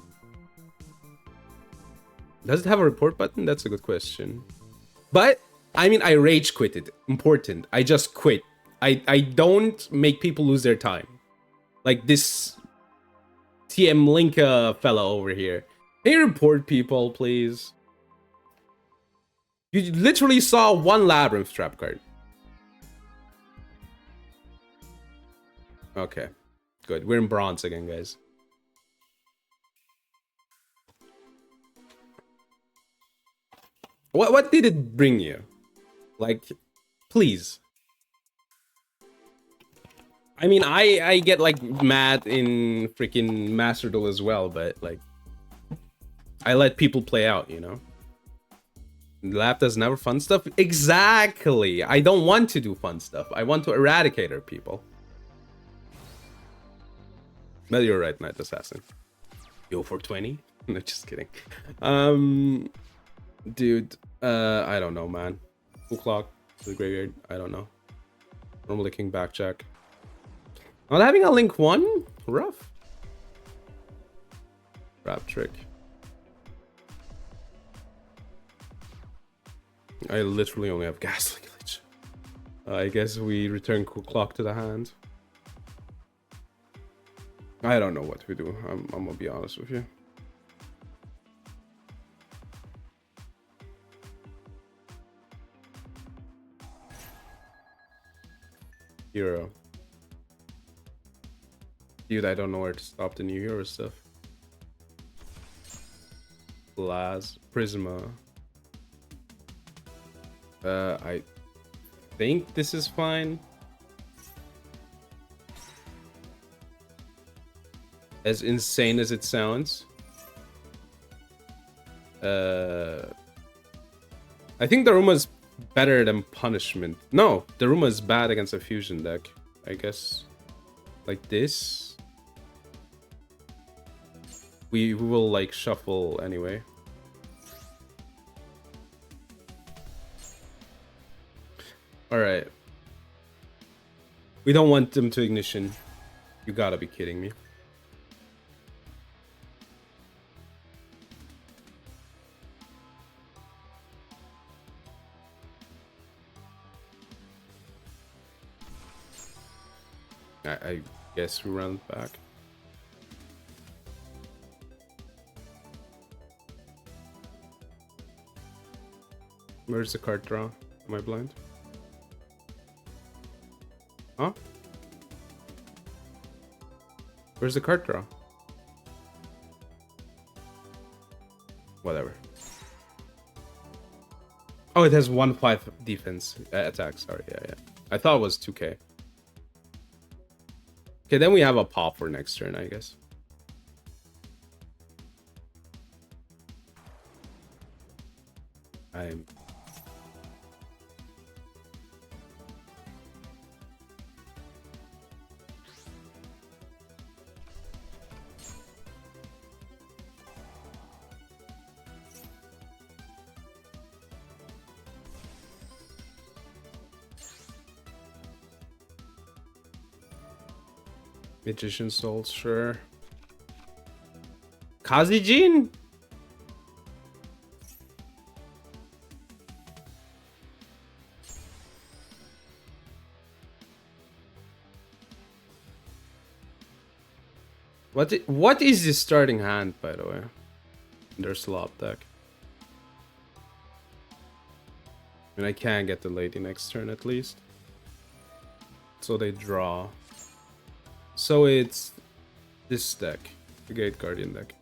Does it have a report button? That's a good question. But, I mean, I rage quitted. Important. I just quit. I don't make people lose their time. Like this TM Linka fella over here. Can you report people, please? You literally saw one Labrynth trap card. Okay. Good. We're in bronze again, guys. What did it bring you? Like, please. I mean, I get like mad in freaking Master Duel as well, but like I let people play out, Lap does never fun stuff. Exactly. I don't want to do fun stuff. I want to eradicate our people. No, you're right, Night Assassin. Yo for 20? No, just kidding. Dude, I don't know, man. Full clock to the graveyard. I don't know. Normally king backjack. Not having a link 1? Rough. Rap trick. I literally only have Ghastly Glitch. I guess we return cool clock to the hand. I don't know what we do. I'm gonna be honest with you. Hero. Dude, I don't know where to stop the new hero stuff. Blaz. Prisma. I think this is fine. As insane as it sounds. I think Daruma is better than Punishment. No, Daruma is bad against a fusion deck. I guess like this. We will like shuffle anyway. Alright. We don't want them to ignition. You gotta be kidding me. I guess we run back. Where's the card draw? Am I blind? Huh? Where's the card draw? Whatever. Oh, it has 1/5 defense attack. Sorry, yeah. I thought it was 2k. Okay, then we have a pop for next turn, I guess. I'm... Magician Souls, sure. Kazijin? What is this starting hand, by the way? Their slop deck. And I can get the lady next turn at least. So they draw. So it's this deck, the Gate Guardian deck.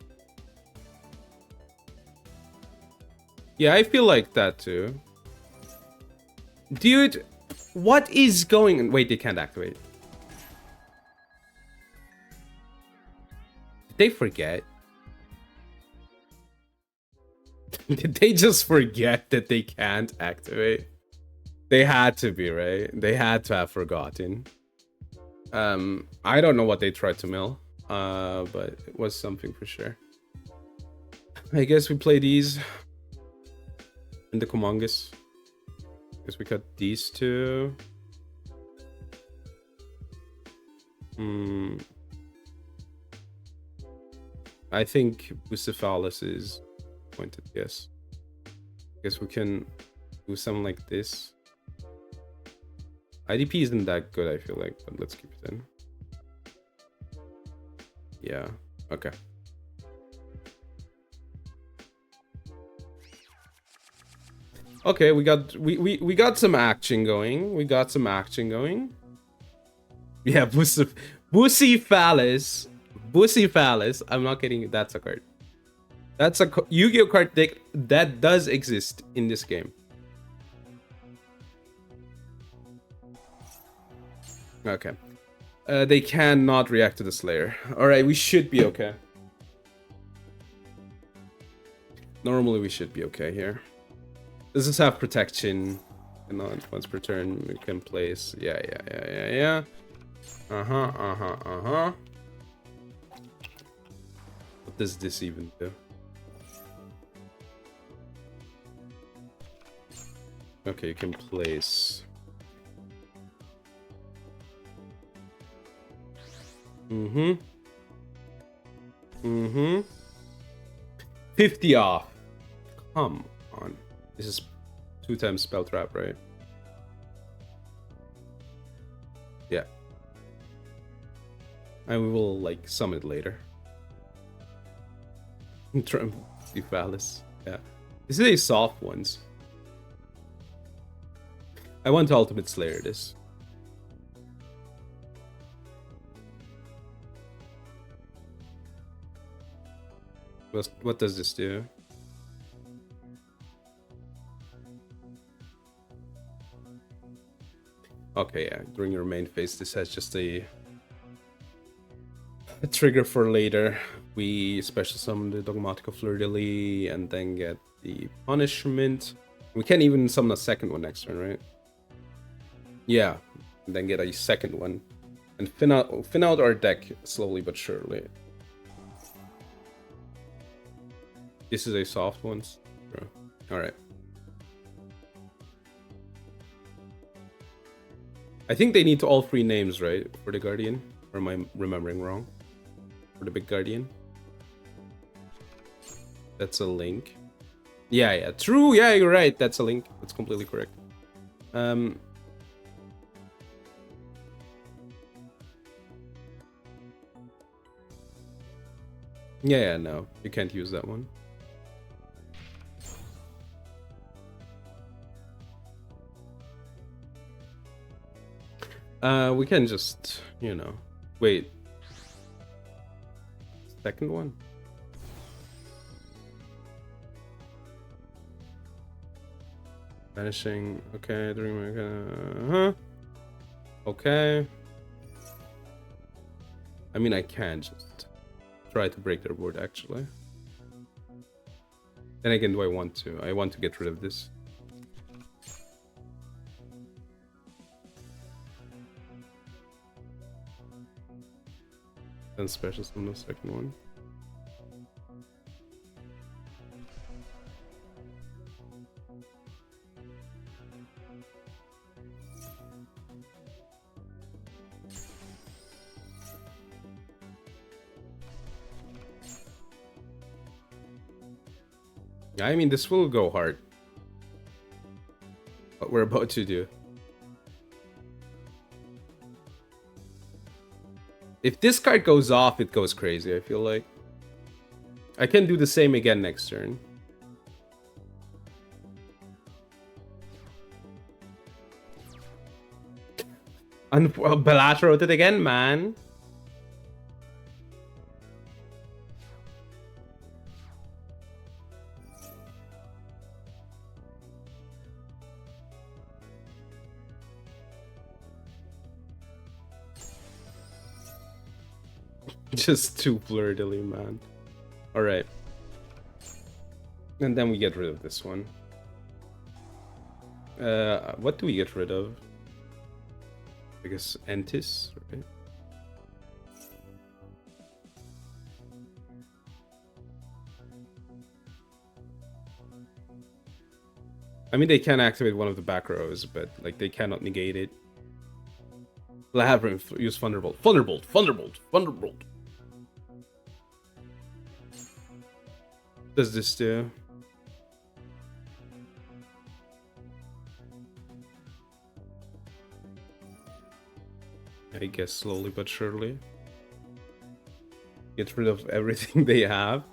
Yeah, I feel like that too. Dude, what is going on? Wait, they can't activate. Did they forget? Did they just forget that they can't activate? They had to be, right? They had to have forgotten. I don't know what they tried to mill, but it was something for sure. I guess we play these in the Comongus. Guess we cut these two. I think Bucephalus is pointed, yes. Guess we can do something like this. IDP isn't that good, I feel like, but let's keep it in. Yeah, okay. Okay, we got some action going. We got some action going. Yeah, Bucephalus. Bucephalus. I'm not kidding. That's a card. That's a Yu-Gi-Oh card deck that does exist in this game. Okay. They cannot react to the Slayer. Alright, we should be okay. Normally we should be okay here. Does this have protection? And once per turn we can place. Yeah. Uh-huh. What does this even do? Okay, you can place. 50 off. Come on. This is 2 times spell trap, right? Yeah. And we will like summon it later. Bucephalus. Yeah. This is a soft ones. I want to Ultimate Slayer this. What does this do? Okay, yeah. During your main phase, this has just a trigger for later. We special summon the Dogmatical Fleur-de-Lis and then get the punishment. We can't even summon a second one next turn, right? Yeah, and then get a second one. And thin out our deck slowly but surely. This is a soft one. Alright. I think they need all 3 names, right? For the Guardian? Or am I remembering wrong? For the big Guardian? That's a link. Yeah, true. Yeah, you're right. That's a link. That's completely correct. Yeah, no. You can't use that one. We can just, you know, wait. Second one? Vanishing, okay, during my, okay. I mean, I can just try to break their board, actually. Then again, do I want to? I want to get rid of this. Then special summon the second one. I mean, this will go hard. What we're about to do. If this card goes off, it goes crazy, I feel like. I can do the same again next turn. And Balat wrote it again, man. Just too blurredly, man. Alright. And then we get rid of this one. What do we get rid of? I guess Entis, right? I mean, they can activate one of the back rows, but like they cannot negate it. Labrynth, use Thunderbolt. Thunderbolt, Thunderbolt, Thunderbolt. Does this do? I guess slowly but surely. Get rid of everything they have.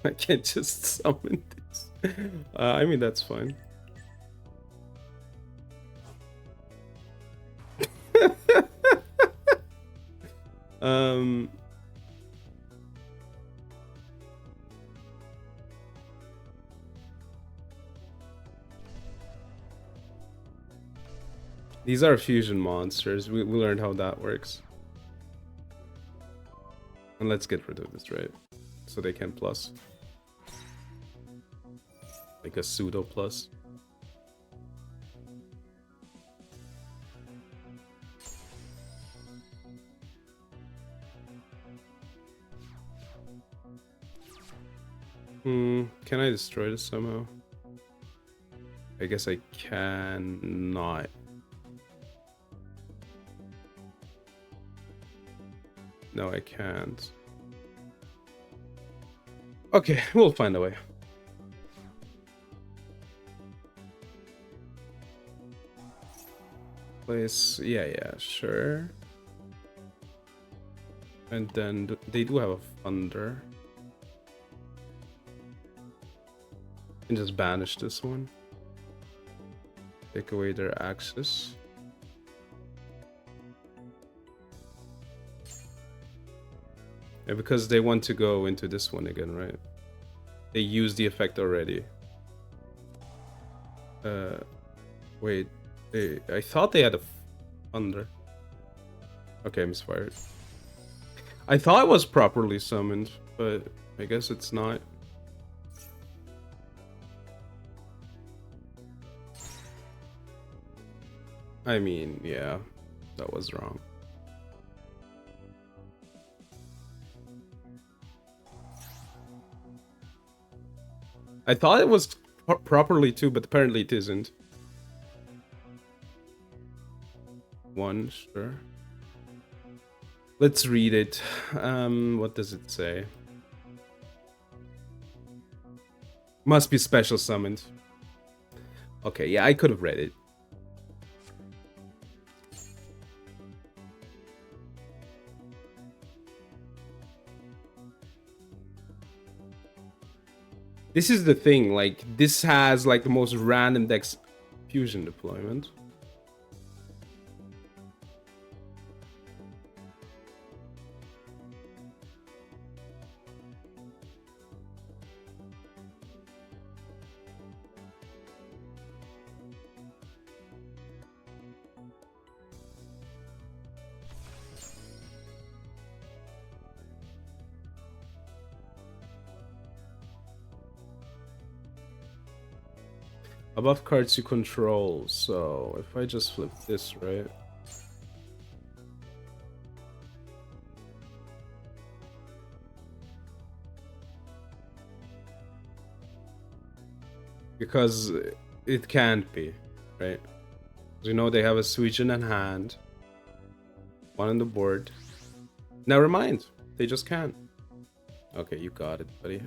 I can't just summon this. I mean, that's fine. These are fusion monsters. We learned how that works. And let's get rid of this, right? So they can plus. Like a pseudo plus. Can I destroy this somehow? I guess I cannot. No, I can't. Okay, we'll find a way. Place, yeah, sure. And then they do have a thunder. And just banish this one. Take away their access. Yeah, because they want to go into this one again, right? They used the effect already. Wait. I thought they had a thunder. Okay, misfired. I thought it was properly summoned, but I guess it's not. I mean, yeah, that was wrong. I thought it was properly too, but apparently it isn't. One, sure. Let's read it. What does it say? Must be special summoned. Okay, yeah, I could have read it. This is the thing, like, this has like the most random dex fusion deployment. Above cards you control, so if I just flip this, right? Because it can't be, right? You know they have a Suijin in hand. One on the board. Never mind. They just can't. Okay, you got it, buddy.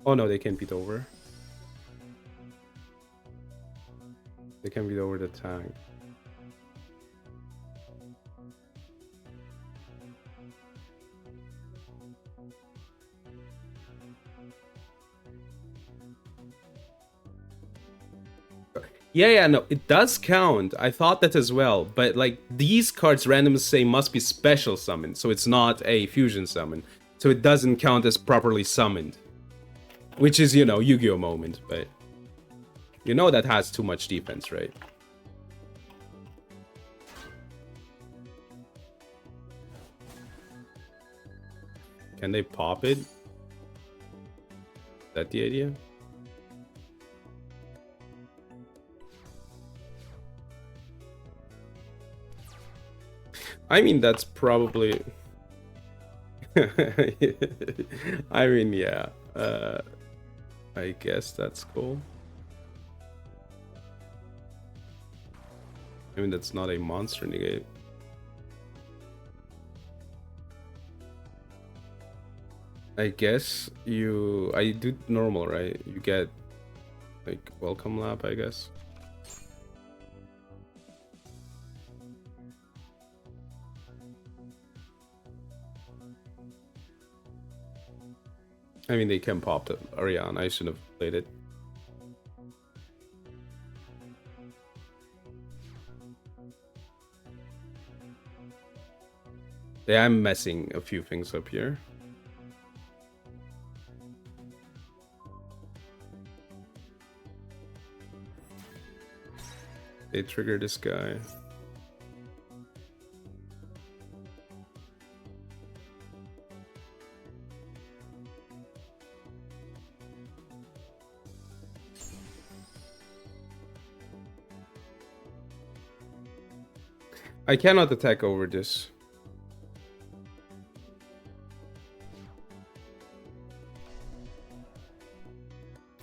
Oh no, they can't beat over. They can beat over the tank. Yeah, no, it does count. I thought that as well, but like these cards randomly say must be special summoned, so it's not a fusion summon. So it doesn't count as properly summoned. Which is, you know, Yu-Gi-Oh moment, but you know that has too much defense, right? Can they pop it? Is that the idea? I mean, that's probably... I mean, yeah. I guess that's cool. I mean, that's not a monster negate. I guess I do normal, right? You get like welcome lap, I guess. I mean, they can pop the Ariane. I should have played it. Yeah, I'm messing a few things up here. They trigger this guy. I cannot attack over this.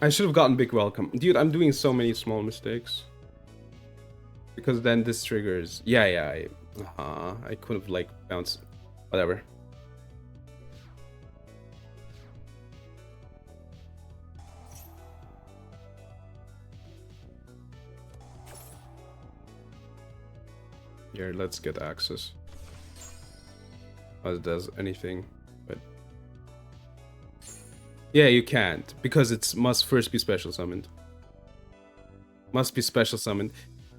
I should have gotten big welcome. Dude, I'm doing so many small mistakes. Because then this triggers. Yeah, I could have like bounced. Whatever. Here, let's get access. As it does anything, but yeah, you can't because it must first be special summoned. Must be special summoned.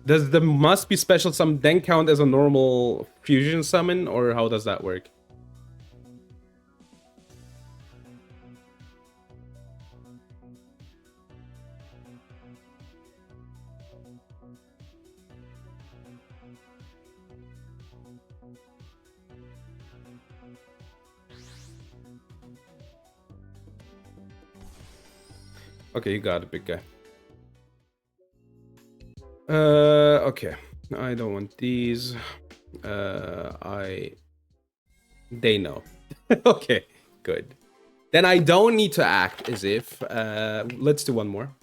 Does the must be special summon then count as a normal fusion summon, or how does that work? Okay, you got it, big guy. Okay. I don't want these. They know. Okay, good. Then I don't need to act as if. Let's do one more.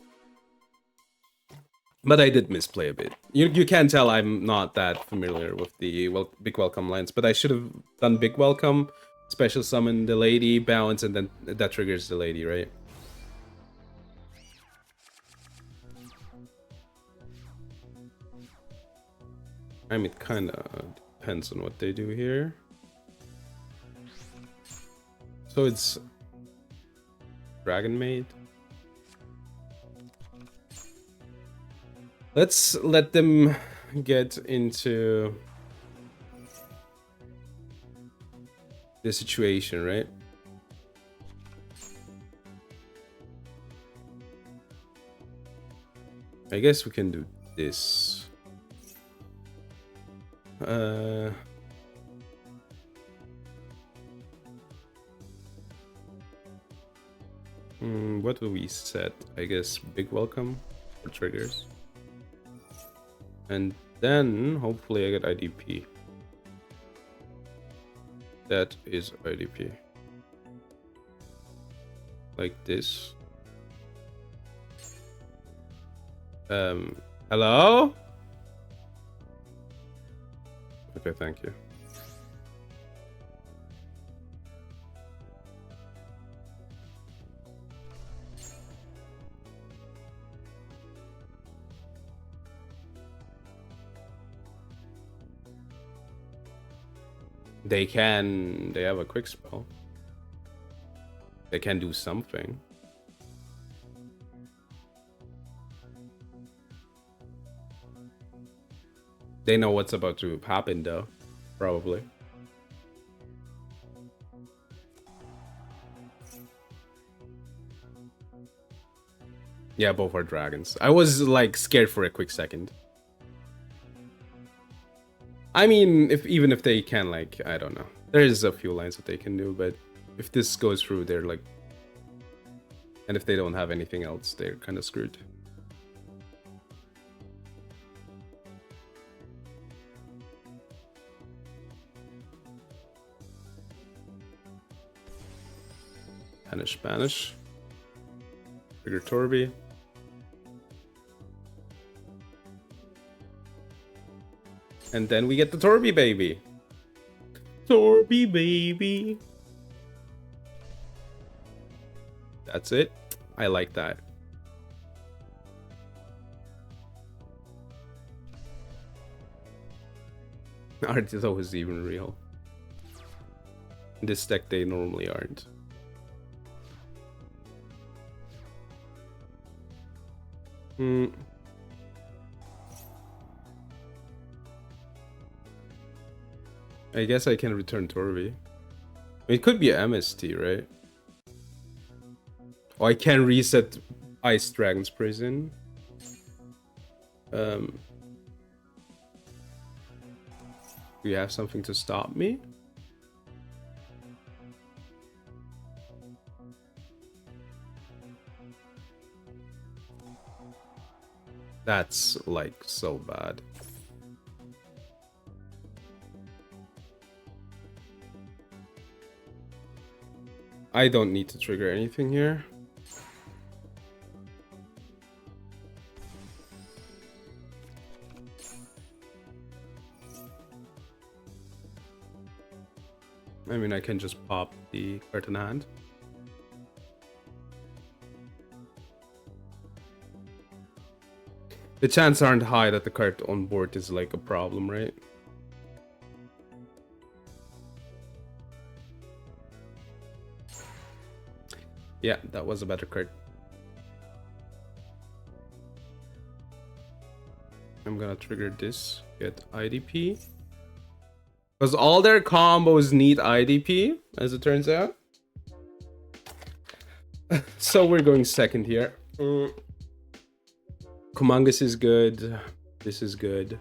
But I did misplay a bit. You can tell I'm not that familiar with the big welcome lines, but I should have done big welcome, special summon the lady, bounce, and then that triggers the lady, right? I mean, it kind of depends on what they do here. So it's Dragon Maid. Let's let them get into the situation, right? I guess we can do this. What will we set? I guess big welcome for triggers. And then hopefully I get IDP. That is IDP. Like this. Hello? Okay, thank you. They have a quick spell. They can do something. They know what's about to happen though, probably. Yeah, both are dragons. I was like scared for a quick second. I mean, even if they can, like, I don't know. There's a few lines that they can do, but if this goes through, they're like, and if they don't have anything else, they're kind of screwed. Spanish. Trigger Torby. And then we get the Torby baby. Torby baby. That's it. I like that. Are those even real? In this deck, they normally aren't. I guess I can return Torby. It could be MST, right? Oh, I can reset Ice Dragon's Prison. Do you have something to stop me? That's like so bad. I don't need to trigger anything here. I mean, I can just pop the card in hand. The chances aren't high that the card on board is like a problem, right? Yeah, that was a better card. I'm gonna trigger this, get IDP. Because all their combos need IDP, as it turns out. So we're going second here. Kumangas is good. This is good.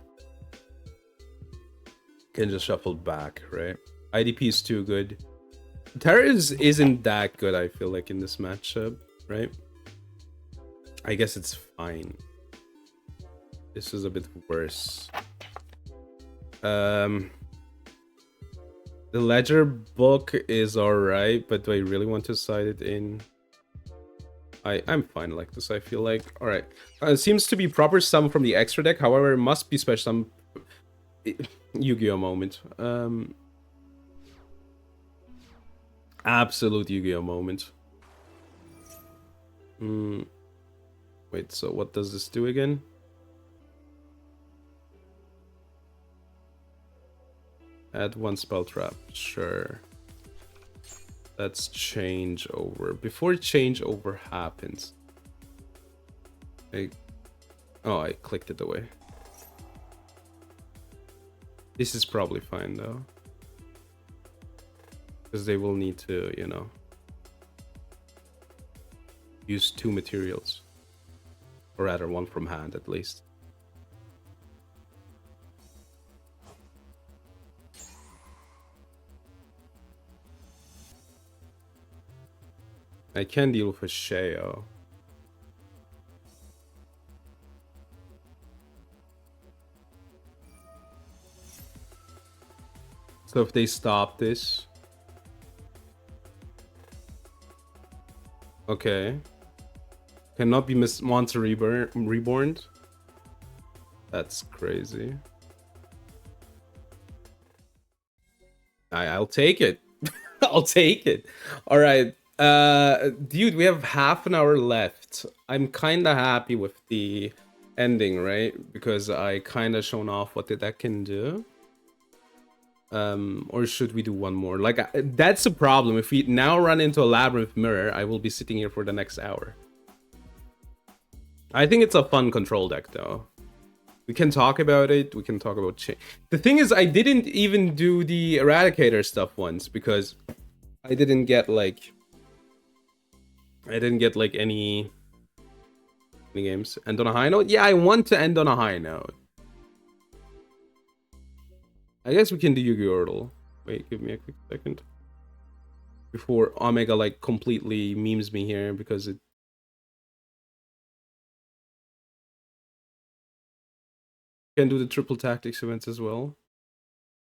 Can just shuffle back, right? IDP is too good. Terra isn't that good, I feel like, in this matchup, right? I guess it's fine. This is a bit worse. The ledger book is alright, but do I really want to side it in? I'm fine like this, I feel like. Alright. It seems to be proper sum from the extra deck, however, it must be special sum. Yu-Gi-Oh moment. Absolute Yu-Gi-Oh moment. Wait, so what does this do again? Add one spell trap. Sure. Let's change over. Before changeover happens. I clicked it away. This is probably fine though. Because they will need to, you know, use 2 materials. Or rather, 1 from hand at least. I can deal with a Sheo. So if they stop this... Okay. Cannot be Monster Reborn. That's crazy. I'll take it. I'll take it. All right. Dude, we have half an hour left. I'm kind of happy with the ending, right? Because I kind of shown off what the deck can do. Or should we do one more? Like, that's the problem. If we now run into a Labrynth mirror, I will be sitting here for the next hour. I think it's a fun control deck, though. We can talk about it. We can talk about the thing is, I didn't even do the Eradicator stuff once because I didn't get like any games. End on a high note. Yeah, I want to end on a high note. I guess we can do Yu-Gi-Oh! Yordle. Wait, give me a quick second before Omega like completely memes me here because it. Can do the triple tactics events as well.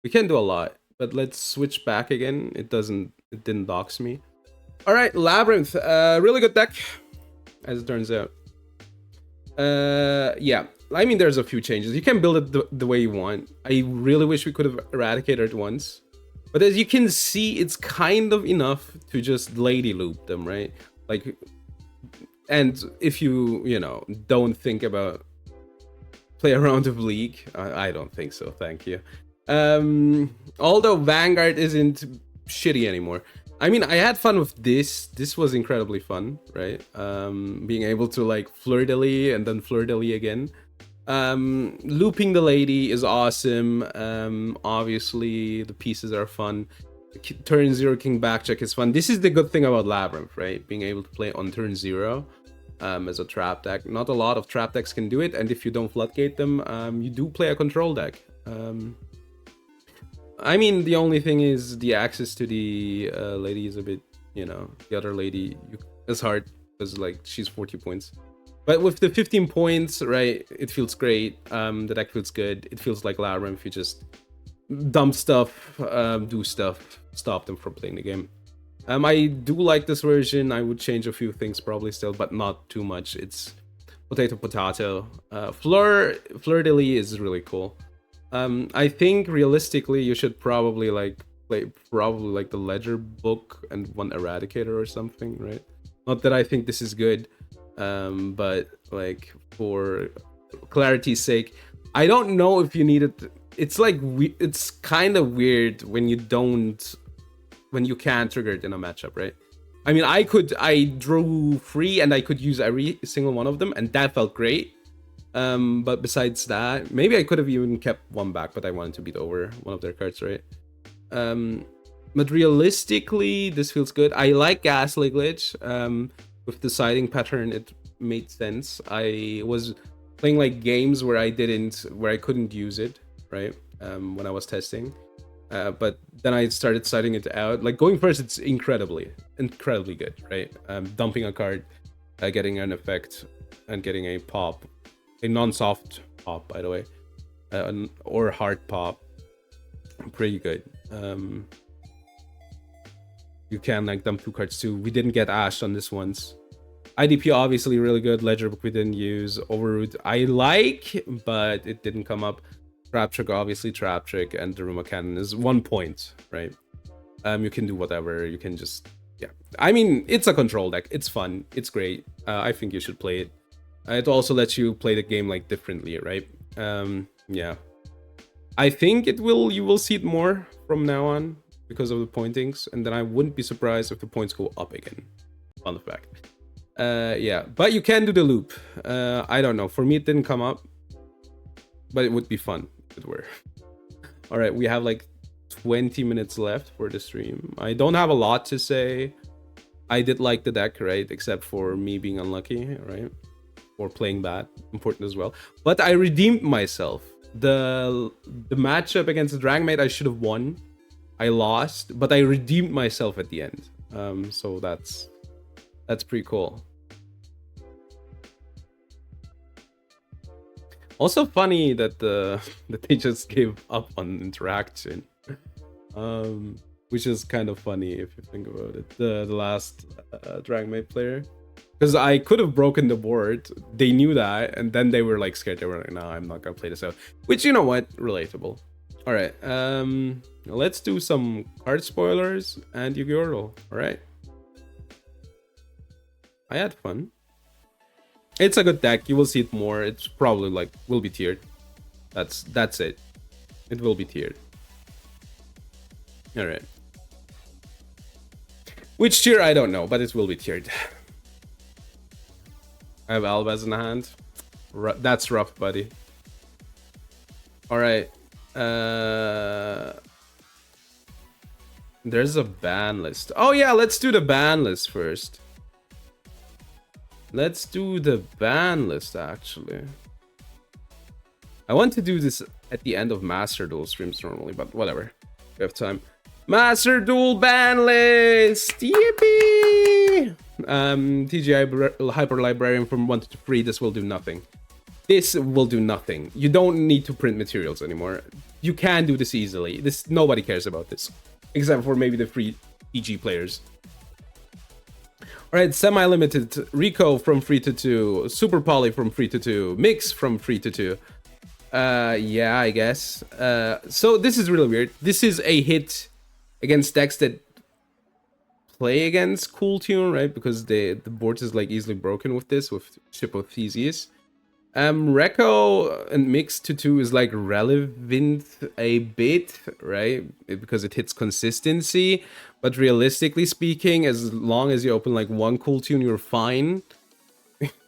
We can do a lot, but let's switch back again. It didn't dox me. All right, Labrynth, really good deck, as it turns out. Yeah, I mean, there's a few changes. You can build it the way you want. I really wish we could have eradicated it once, but as you can see, it's kind of enough to just lady loop them, right? Like, and if you know, don't think about play a round of League. I don't think so, thank you. Although Vanguard isn't shitty anymore. I mean, I had fun with this. This was incredibly fun, right? Being able to like fleur-de-lis and then fleur-de-lis again. Looping the lady is awesome. Obviously, the pieces are fun. Turn 0 King backcheck is fun. This is the good thing about Labrynth, right? Being able to play on turn 0. As a trap deck. Not a lot of trap decks can do it, and if you don't floodgate them, you do play a control deck. I mean, the only thing is the access to the lady is a bit, you know, the other lady is hard because like she's 40 points. But with the 15 points, right, it feels great. The deck feels good. It feels like Labrynth. You just dump stuff, do stuff, stop them from playing the game. I do like this version. I would change a few things probably still, but not too much. It's potato. Fleur-de-lis is really cool. I think realistically you should probably like play the Ledger book and one Eradicator or something, right? Not that I think this is good, but like for clarity's sake, I don't know if you need it. It's like it's kind of weird when you can't trigger it in a matchup, right? I mean, I drew 3 and I could use every single one of them, and that felt great. But besides that, maybe I could have even kept one back, but I wanted to beat over one of their cards, right? But realistically, this feels good. I like Ghastly Glitch. With the siding pattern, it made sense. I was playing like games where I couldn't use it, right? When I was testing. But then I started siding it out. Like going first, it's incredibly good, right? Dumping a card, getting an effect, and getting a pop, a non-soft pop, by the way, or hard pop. Pretty good. You can like dump 2 cards too. We didn't get Ash on this once. IDP obviously really good. Ledger book we didn't use. Overroot I like, but it didn't come up. Trap Trick, obviously Trap Trick, and Daruma Cannon is 1 point, right? You can do whatever. You can just, yeah. I mean, it's a control deck. It's fun. It's great. I think you should play it. It also lets you play the game like differently, right? Yeah. I think you will see it more from now on because of the pointings, and then I wouldn't be surprised if the points go up again. Fun fact. Yeah, but you can do the loop. I don't know. For me, it didn't come up, but it would be fun if it were. All right, we have like 20 minutes left for the stream. I don't have a lot to say. I did like the deck, right? Except for me being unlucky, right? Or playing bad, important as well. But I redeemed myself. The matchup against the Dragmate, I should have won. I lost, but I redeemed myself at the end. So that's pretty cool. Also funny that that they just gave up on interaction, which is kind of funny if you think about it. The last Dragmate player, Because I could have broken the board. They knew that, and then they were like scared. They were like, "No, I'm not gonna play this out." Which, you know what, relatable. All right, let's do some card spoilers and Yu-Gi-Oh! All right, I had fun. It's a good deck. You will see it more. It's probably like will be tiered. That's it. It will be tiered. All right. Which tier I don't know, but it will be tiered. I have Albaz in the hand. That's rough, buddy. All right. There's a ban list. Oh yeah, let's do the ban list first. Let's do the ban list, actually. I want to do this at the end of Master Duel streams normally, but whatever. We have time. Master Duel ban list! Yippee! TGI Hyper Librarian from 1 to 3. This will do nothing. This will do nothing. You don't need to print materials anymore. You can do this easily. Nobody cares about this. Except for maybe the free PG players. Alright, semi-limited. Rico from 3 to 2. Super Poly from 3 to 2. Mix from 3 to 2. Yeah, I guess. So this is really weird. This is a hit against decks that play against Cool Tune, right? Because the board is like easily broken with this, with Ship of Theseus. Reko and Mix to 2 is like relevant a bit, right? Because it hits consistency. But realistically speaking, as long as you open like one Cool Tune, you're fine.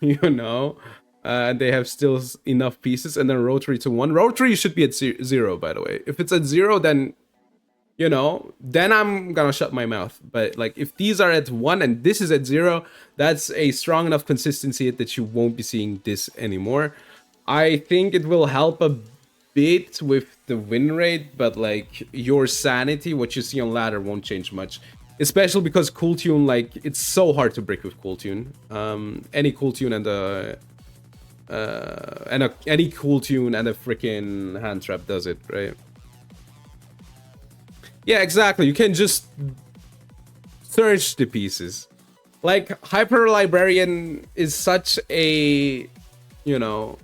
You know? They have still enough pieces. And then Rotary to 1. Rotary should be at 0, by the way. If it's at 0, then, you know, then I'm gonna shut my mouth. But like, if these are at 1 and this is at 0, that's a strong enough consistency that you won't be seeing this anymore. I think it will help a bit with the win rate, but like your sanity, what you see on ladder, won't change much. Especially because Cool Tune, like, it's so hard to break with Cool Tune. Any Cool Tune and any Cool Tune and a freaking hand trap does it, right? Yeah, exactly. You can just search the pieces. Like, Hyper Librarian is such a, you know,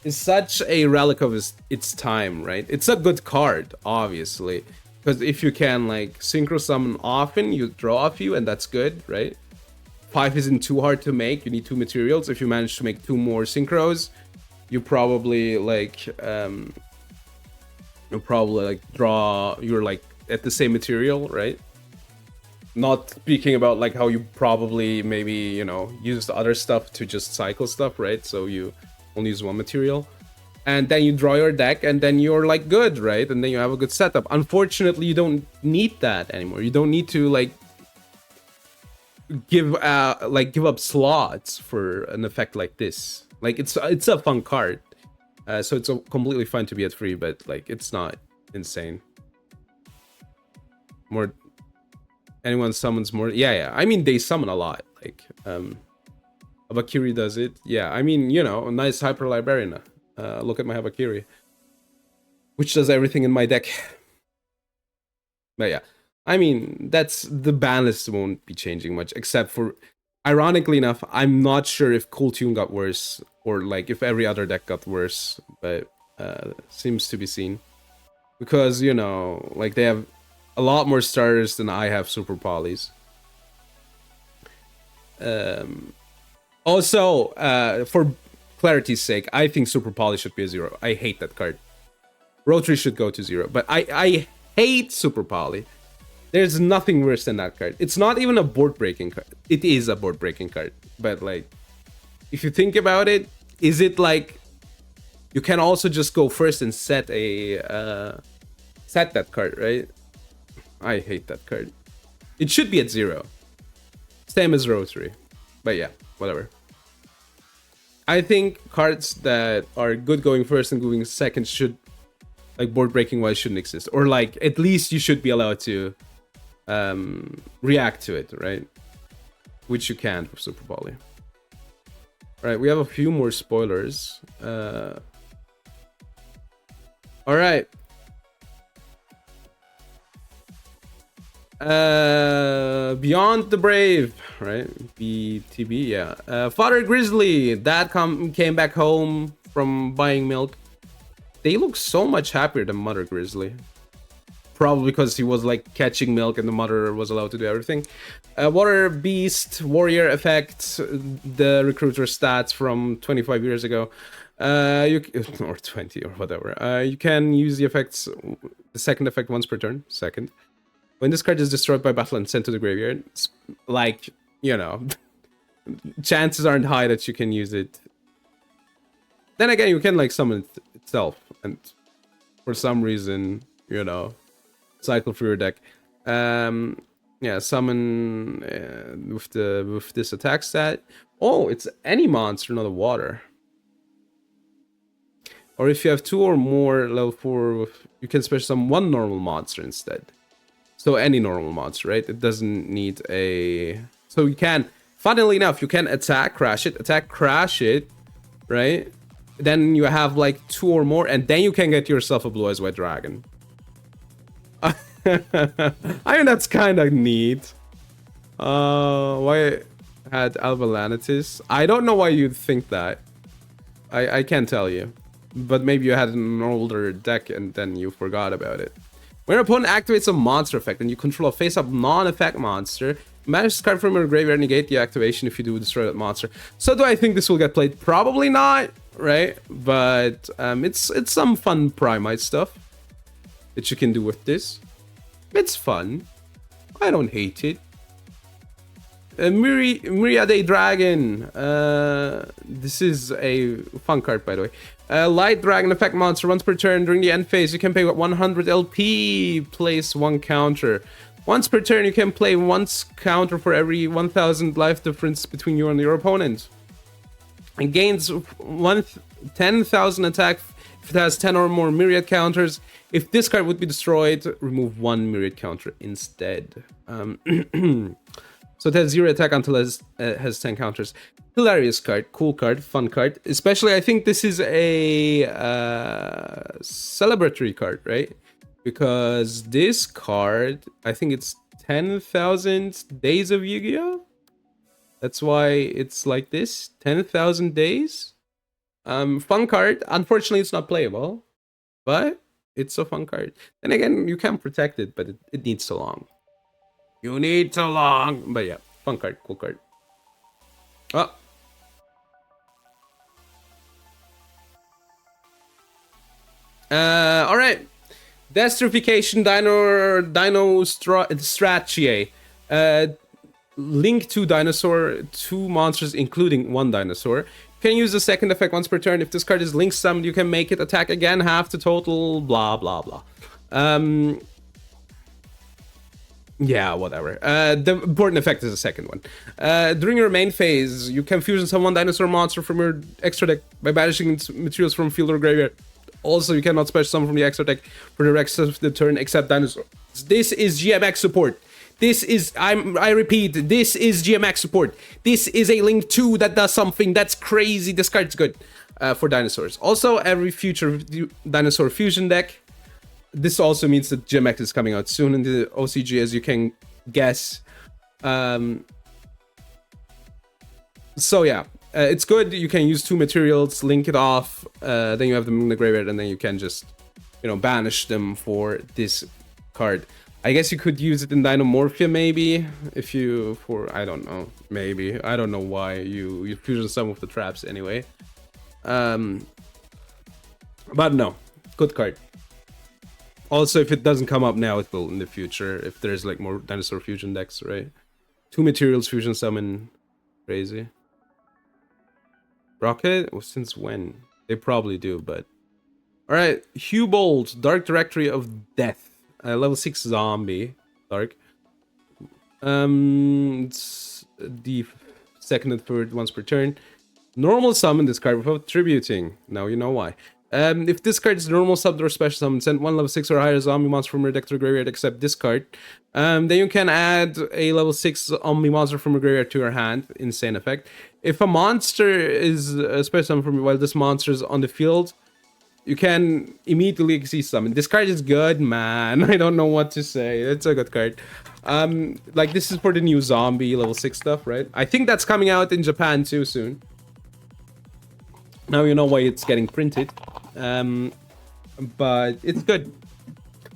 is such a relic of its time, right? It's a good card, obviously. Because if you can, like, synchro summon often, you draw a few, and that's good, right? 5 isn't too hard to make. You need 2 materials. If you manage to make 2 more synchros, you probably, like, you're like at the same material, right? Not speaking about like how you probably maybe, you know, use other stuff to just cycle stuff, right? So you only use 1 material, and then you draw your deck, and then you're like good, right? And then you have a good setup. Unfortunately, you don't need that anymore. You don't need to like give up slots for an effect like this. Like, it's a fun card. So it's completely fine to be at 3, but like, it's not insane. More, anyone summons more? Yeah. I mean, they summon a lot. Like, Habakiri does it. Yeah, I mean, you know, a nice Hyper Librarian. Look at my Habakiri, which does everything in my deck. But yeah, I mean, that's the ban list won't be changing much, except for, ironically enough, I'm not sure if Cool Tune got worse or like if every other deck got worse, but seems to be seen. Because, you know, like, they have a lot more starters than I have Super Polys. Also, for clarity's sake, I think Super Poly should be a 0. I hate that card. Rotary should go to 0, but I hate Super Poly. There's nothing worse than that card. It's not even a board-breaking card. It is a board-breaking card, but like, if you think about it, is it like you can also just go first and set that card, right? I hate that card. It should be at 0. Same as Rotary. But yeah, whatever. I think cards that are good going first and going second should, like, board breaking wise, shouldn't exist. Or like, at least you should be allowed to react to it, right? Which you can't with Super Poly. Alright, we have a few more spoilers. Alright. Beyond the Brave, right? BTB, yeah. Father Grizzly, dad came back home from buying milk. They look so much happier than Mother Grizzly. Probably because he was like catching milk and the mother was allowed to do everything. Water Beast, Warrior effect, the recruiter stats from 25 years ago. Or 20 or whatever. You can use the effects, the second effect once per turn. Second. When this card is destroyed by battle and sent to the graveyard, like, you know, chances aren't high that you can use it. Then again, you can like summon it itself, and for some reason, you know, cycle through your deck. Yeah, summon with this attack stat. Oh, it's any monster, not a water. Or if you have 2 or more level 4, you can special summon 1 normal monster instead. So any normal monster, right? It doesn't need a... So you can, funnily enough, you can attack, crash it, right? Then you have like 2 or more, and then you can get yourself a Blue Eyes White Dragon. I mean, that's kind of neat. Why had Alba Lanitis? I don't know why you'd think that. I can't tell you. But maybe you had an older deck and then you forgot about it. When your opponent activates a monster effect and you control a face-up non-effect monster, manage this card from your graveyard and negate the activation if you do destroy that monster. So do I think this will get played? Probably not, right? But it's some fun Primite stuff that you can do with this. It's fun. I don't hate it. Myriad Dragon. This is a fun card, by the way. Light Dragon effect monster. Once per turn during the end phase, you can pay 100 LP. Place 1 counter. Once per turn, you can play once counter for every 1000 life difference between you and your opponent. It gains 10,000 attack if it has 10 or more Myriad counters. If this card would be destroyed, remove 1 Myriad counter instead. So it has 0 attack until it has 10 counters. Hilarious card, cool card, fun card. Especially, I think this is a celebratory card, right? Because this card, I think it's 10,000 days of Yu-Gi-Oh! That's why it's like this, 10,000 days. Fun card. Unfortunately, it's not playable, but it's a fun card. And again, you can protect it, but it needs so long. You need so long. But yeah, fun card, cool card. Oh. All right. Destrification Dino Stratiae. Link 2 dinosaur, 2 monsters, including 1 dinosaur. You can use the second effect once per turn. If this card is link summoned, you can make it attack again, half the total, blah, blah, blah. Yeah, whatever. The important effect is the second one. During your main phase, you can fusion summon 1 dinosaur monster from your extra deck by banishing materials from field or graveyard. Also, you cannot special summon from the extra deck for the rest of the turn except dinosaurs. This is GMX support. This is, I repeat, this is GMX support. This is a link 2 that does something that's crazy. This card's good for dinosaurs. Also, every future dinosaur fusion deck. This also means that GMX is coming out soon in the OCG, as you can guess. So yeah, it's good. You can use 2 materials, link it off, then you have them in the graveyard, and then you can just, you know, banish them for this card. I guess you could use it in Dinomorphia, maybe, if you, I don't know, maybe. I don't know why you fusion some of the traps anyway. But no, good card. Also, if it doesn't come up now, it will in the future, if there's like more dinosaur fusion decks, right? 2 materials fusion summon, crazy. Rocket? Well, since when? They probably do, but... Alright, Hubold, Dark Directory of Death. Level 6 zombie, dark. It's the second and third once per turn. Normal summon this card without tributing. Now you know why. If this card is normal sub or special summon, send 1 level 6 or higher zombie monster from your deck to your graveyard except this card. Then you can add a level 6 zombie monster from your graveyard to your hand. Insane effect. If a monster is a special summon from you while this monster is on the field, you can immediately exceed summon. This card is good, man. I don't know what to say. It's a good card. Like this is for the new zombie level 6 stuff, right? I think that's coming out in Japan too soon. Now you know why it's getting printed. But it's good.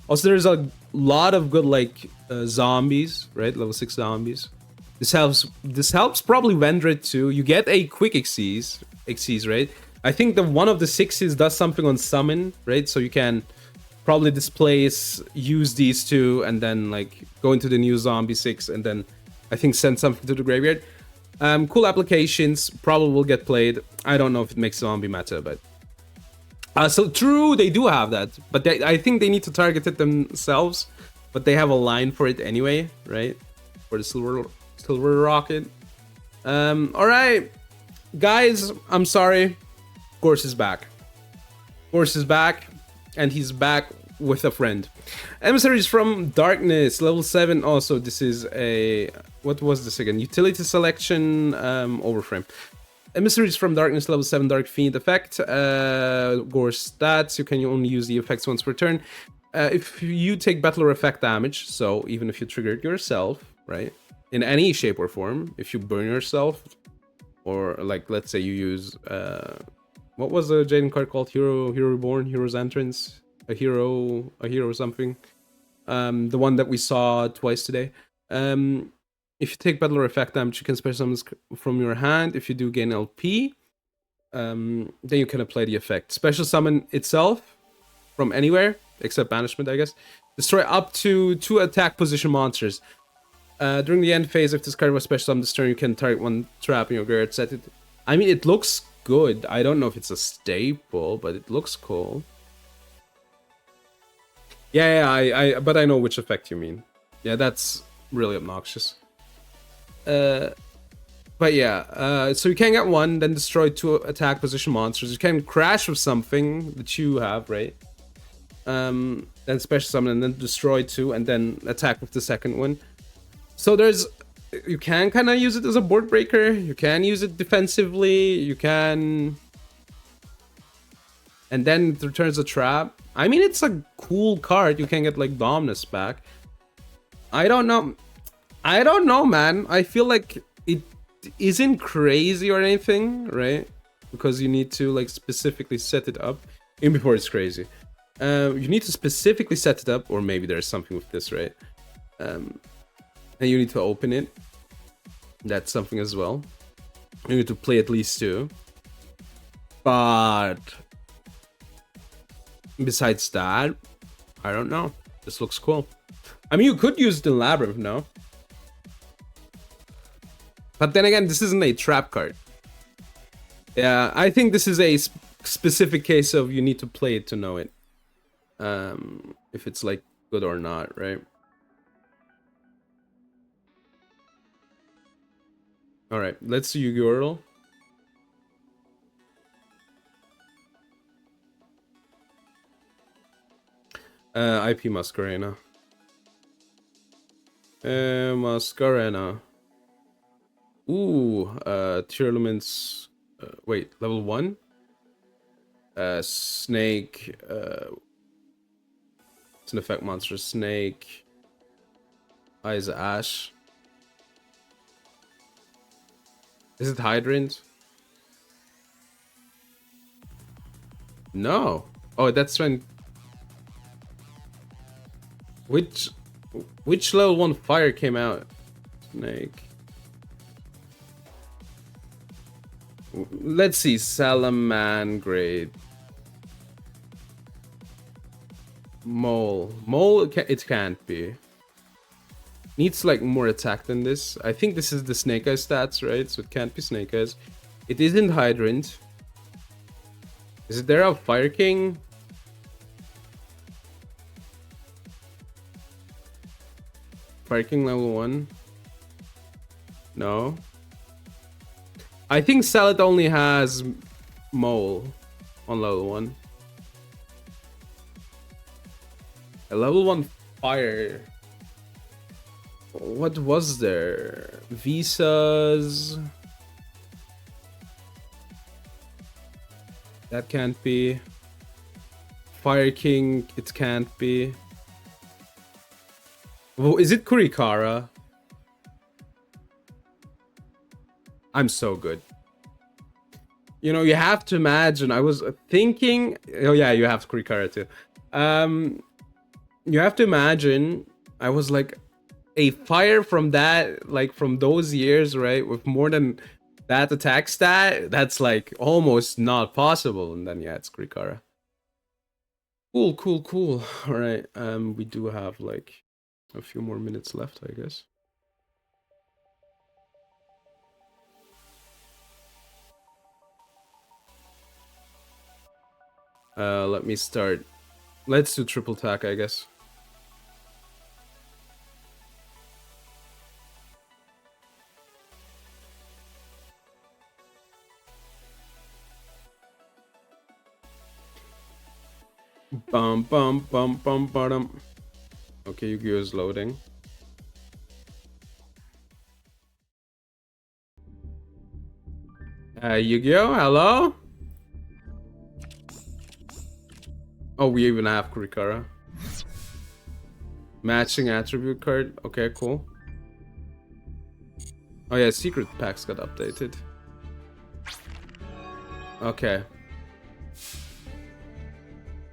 Also, there's a lot of good like zombies, right? Level 6 zombies. This helps probably render it too. You get a quick exceeds, right? I think the one of the 6s does something on summon, right? So you can probably displace, use these two, and then like go into the new zombie 6, and then I think send something to the graveyard. Cool applications, probably will get played. I don't know if it makes zombie meta, but so true, they do have that, but I think they need to target it themselves. But they have a line for it anyway, right? For the silver rocket. All right, guys, I'm sorry. Gorse is back. Gorse is back, and he's back with a friend. Emissaries from Darkness, level 7. Also, this is a... What was this again? Utility selection, overframe. Emissaries from Darkness, level 7, Dark Fiend effect. Gorse stats, you can only use the effects once per turn. If you take battle or effect damage, so even if you trigger it yourself, right? In any shape or form, if you burn yourself, or like, let's say you use... what was the Jaden card called? Hero Reborn, Hero's Entrance, a hero something. The one that we saw twice today. If you take battle or effect damage, you can special summon from your hand. If you do gain LP, then you can apply the effect. Special summon itself from anywhere, except banishment, I guess. Destroy up to 2 attack position monsters. During the end phase, if this card was special summoned this turn, you can target 1 trap in your graveyard, set it. I mean, it looks good. I don't know if it's a staple, but it looks cool. Yeah, but I know which effect you mean. Yeah, that's really obnoxious. But yeah, so you can get 1, then destroy 2 attack position monsters. You can crash with something that you have, right? Then special summon, and then destroy 2, and then attack with the second one. So there's... You can kind of use it as a board breaker. You can use it defensively. You can... And then it returns a trap. I mean, it's a cool card. You can get, like, Dominus back. I don't know, man. I feel like it isn't crazy or anything, right? Because you need to, like, specifically set it up. Even before it's crazy. You need to specifically set it up. Or maybe there's something with this, right? And you need to open it. That's something as well. You need to play at least 2. But besides that, I don't know. This looks cool. I mean, you could use the Labrynth, no? But then again, this isn't a trap card. Yeah, I think this is a specific case of you need to play it to know it. If it's like good or not, right? All right, let's see URL. IP Masquerena. Masquerena. Ooh, tier elements. Wait, level 1? Snake. It's an effect monster. Snake. Eyes Ash. Is it Hydrant? No. Oh, that's when... Which level 1 fire came out? Snake. Let's see. Salamangreat. Mole. Mole, it can't be. Needs like more attack than this. I think this is the Snake Eyes stats, right? So it can't be Snake Eyes. It isn't Hydrant. Is there a Fire King? Fire King level 1? No. I think Salad only has Mole on level 1. A level 1 Fire... What was there? Visas. That can't be. Fire King, it can't be. Oh, is it Kurikara? I'm so good. You know, you have to imagine, I was thinking... Oh yeah, you have Kurikara too. You have to imagine, I was like, a fire from that, like from those years, right? With more than that attack stat, that's like almost not possible. And then yeah, it's Kurikara. Cool, cool, cool. All right, we do have like a few more minutes left, I guess. Let me start. Let's do triple attack, I guess. Bum bum bum bum bottom. Okay, Yu-Gi-Oh is loading. Yu-Gi-Oh, hello? Oh, we even have Kurikara. Matching attribute card. Okay, cool. Oh yeah, secret packs got updated. Okay.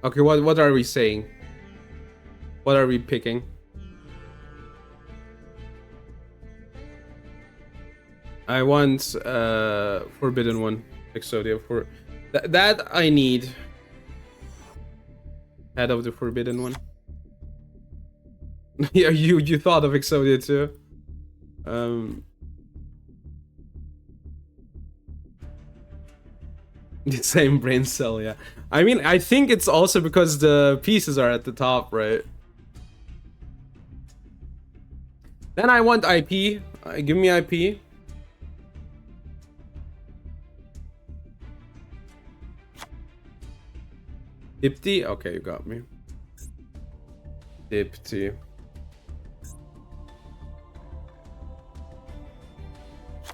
Okay, what are we saying? What are we picking? I want Forbidden One, Exodia for that I need. Head of the Forbidden One. Yeah, you thought of Exodia too. The same brain cell, yeah. I mean, I think it's also because the pieces are at the top, right? Then I want IP. Give me IP. Dipty? Okay, you got me. Dipty.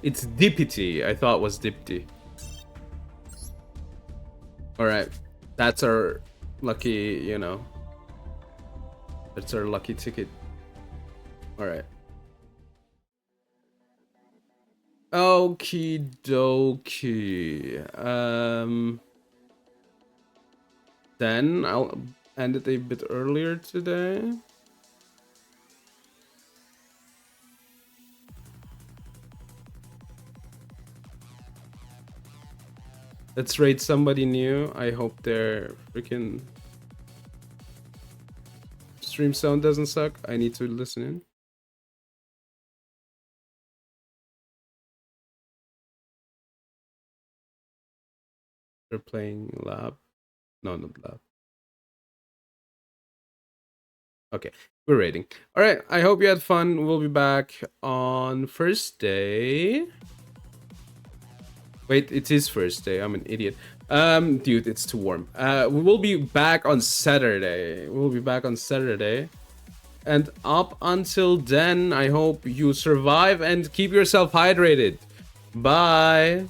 It's Dippity. I thought it was Dipty. Alright. That's our lucky, you know. That's our lucky ticket. Alright. Okie dokie. Then I'll end it a bit earlier today. Let's rate somebody new. I hope their freaking stream sound doesn't suck. I need to listen in. They're playing Lab. No, not Lab. Okay, we're rating. All right, I hope you had fun. We'll be back on Thursday. Wait, it is Thursday. I'm an idiot. Dude, it's too warm. We will be back on Saturday. We'll be back on Saturday. And up until then, I hope you survive and keep yourself hydrated. Bye.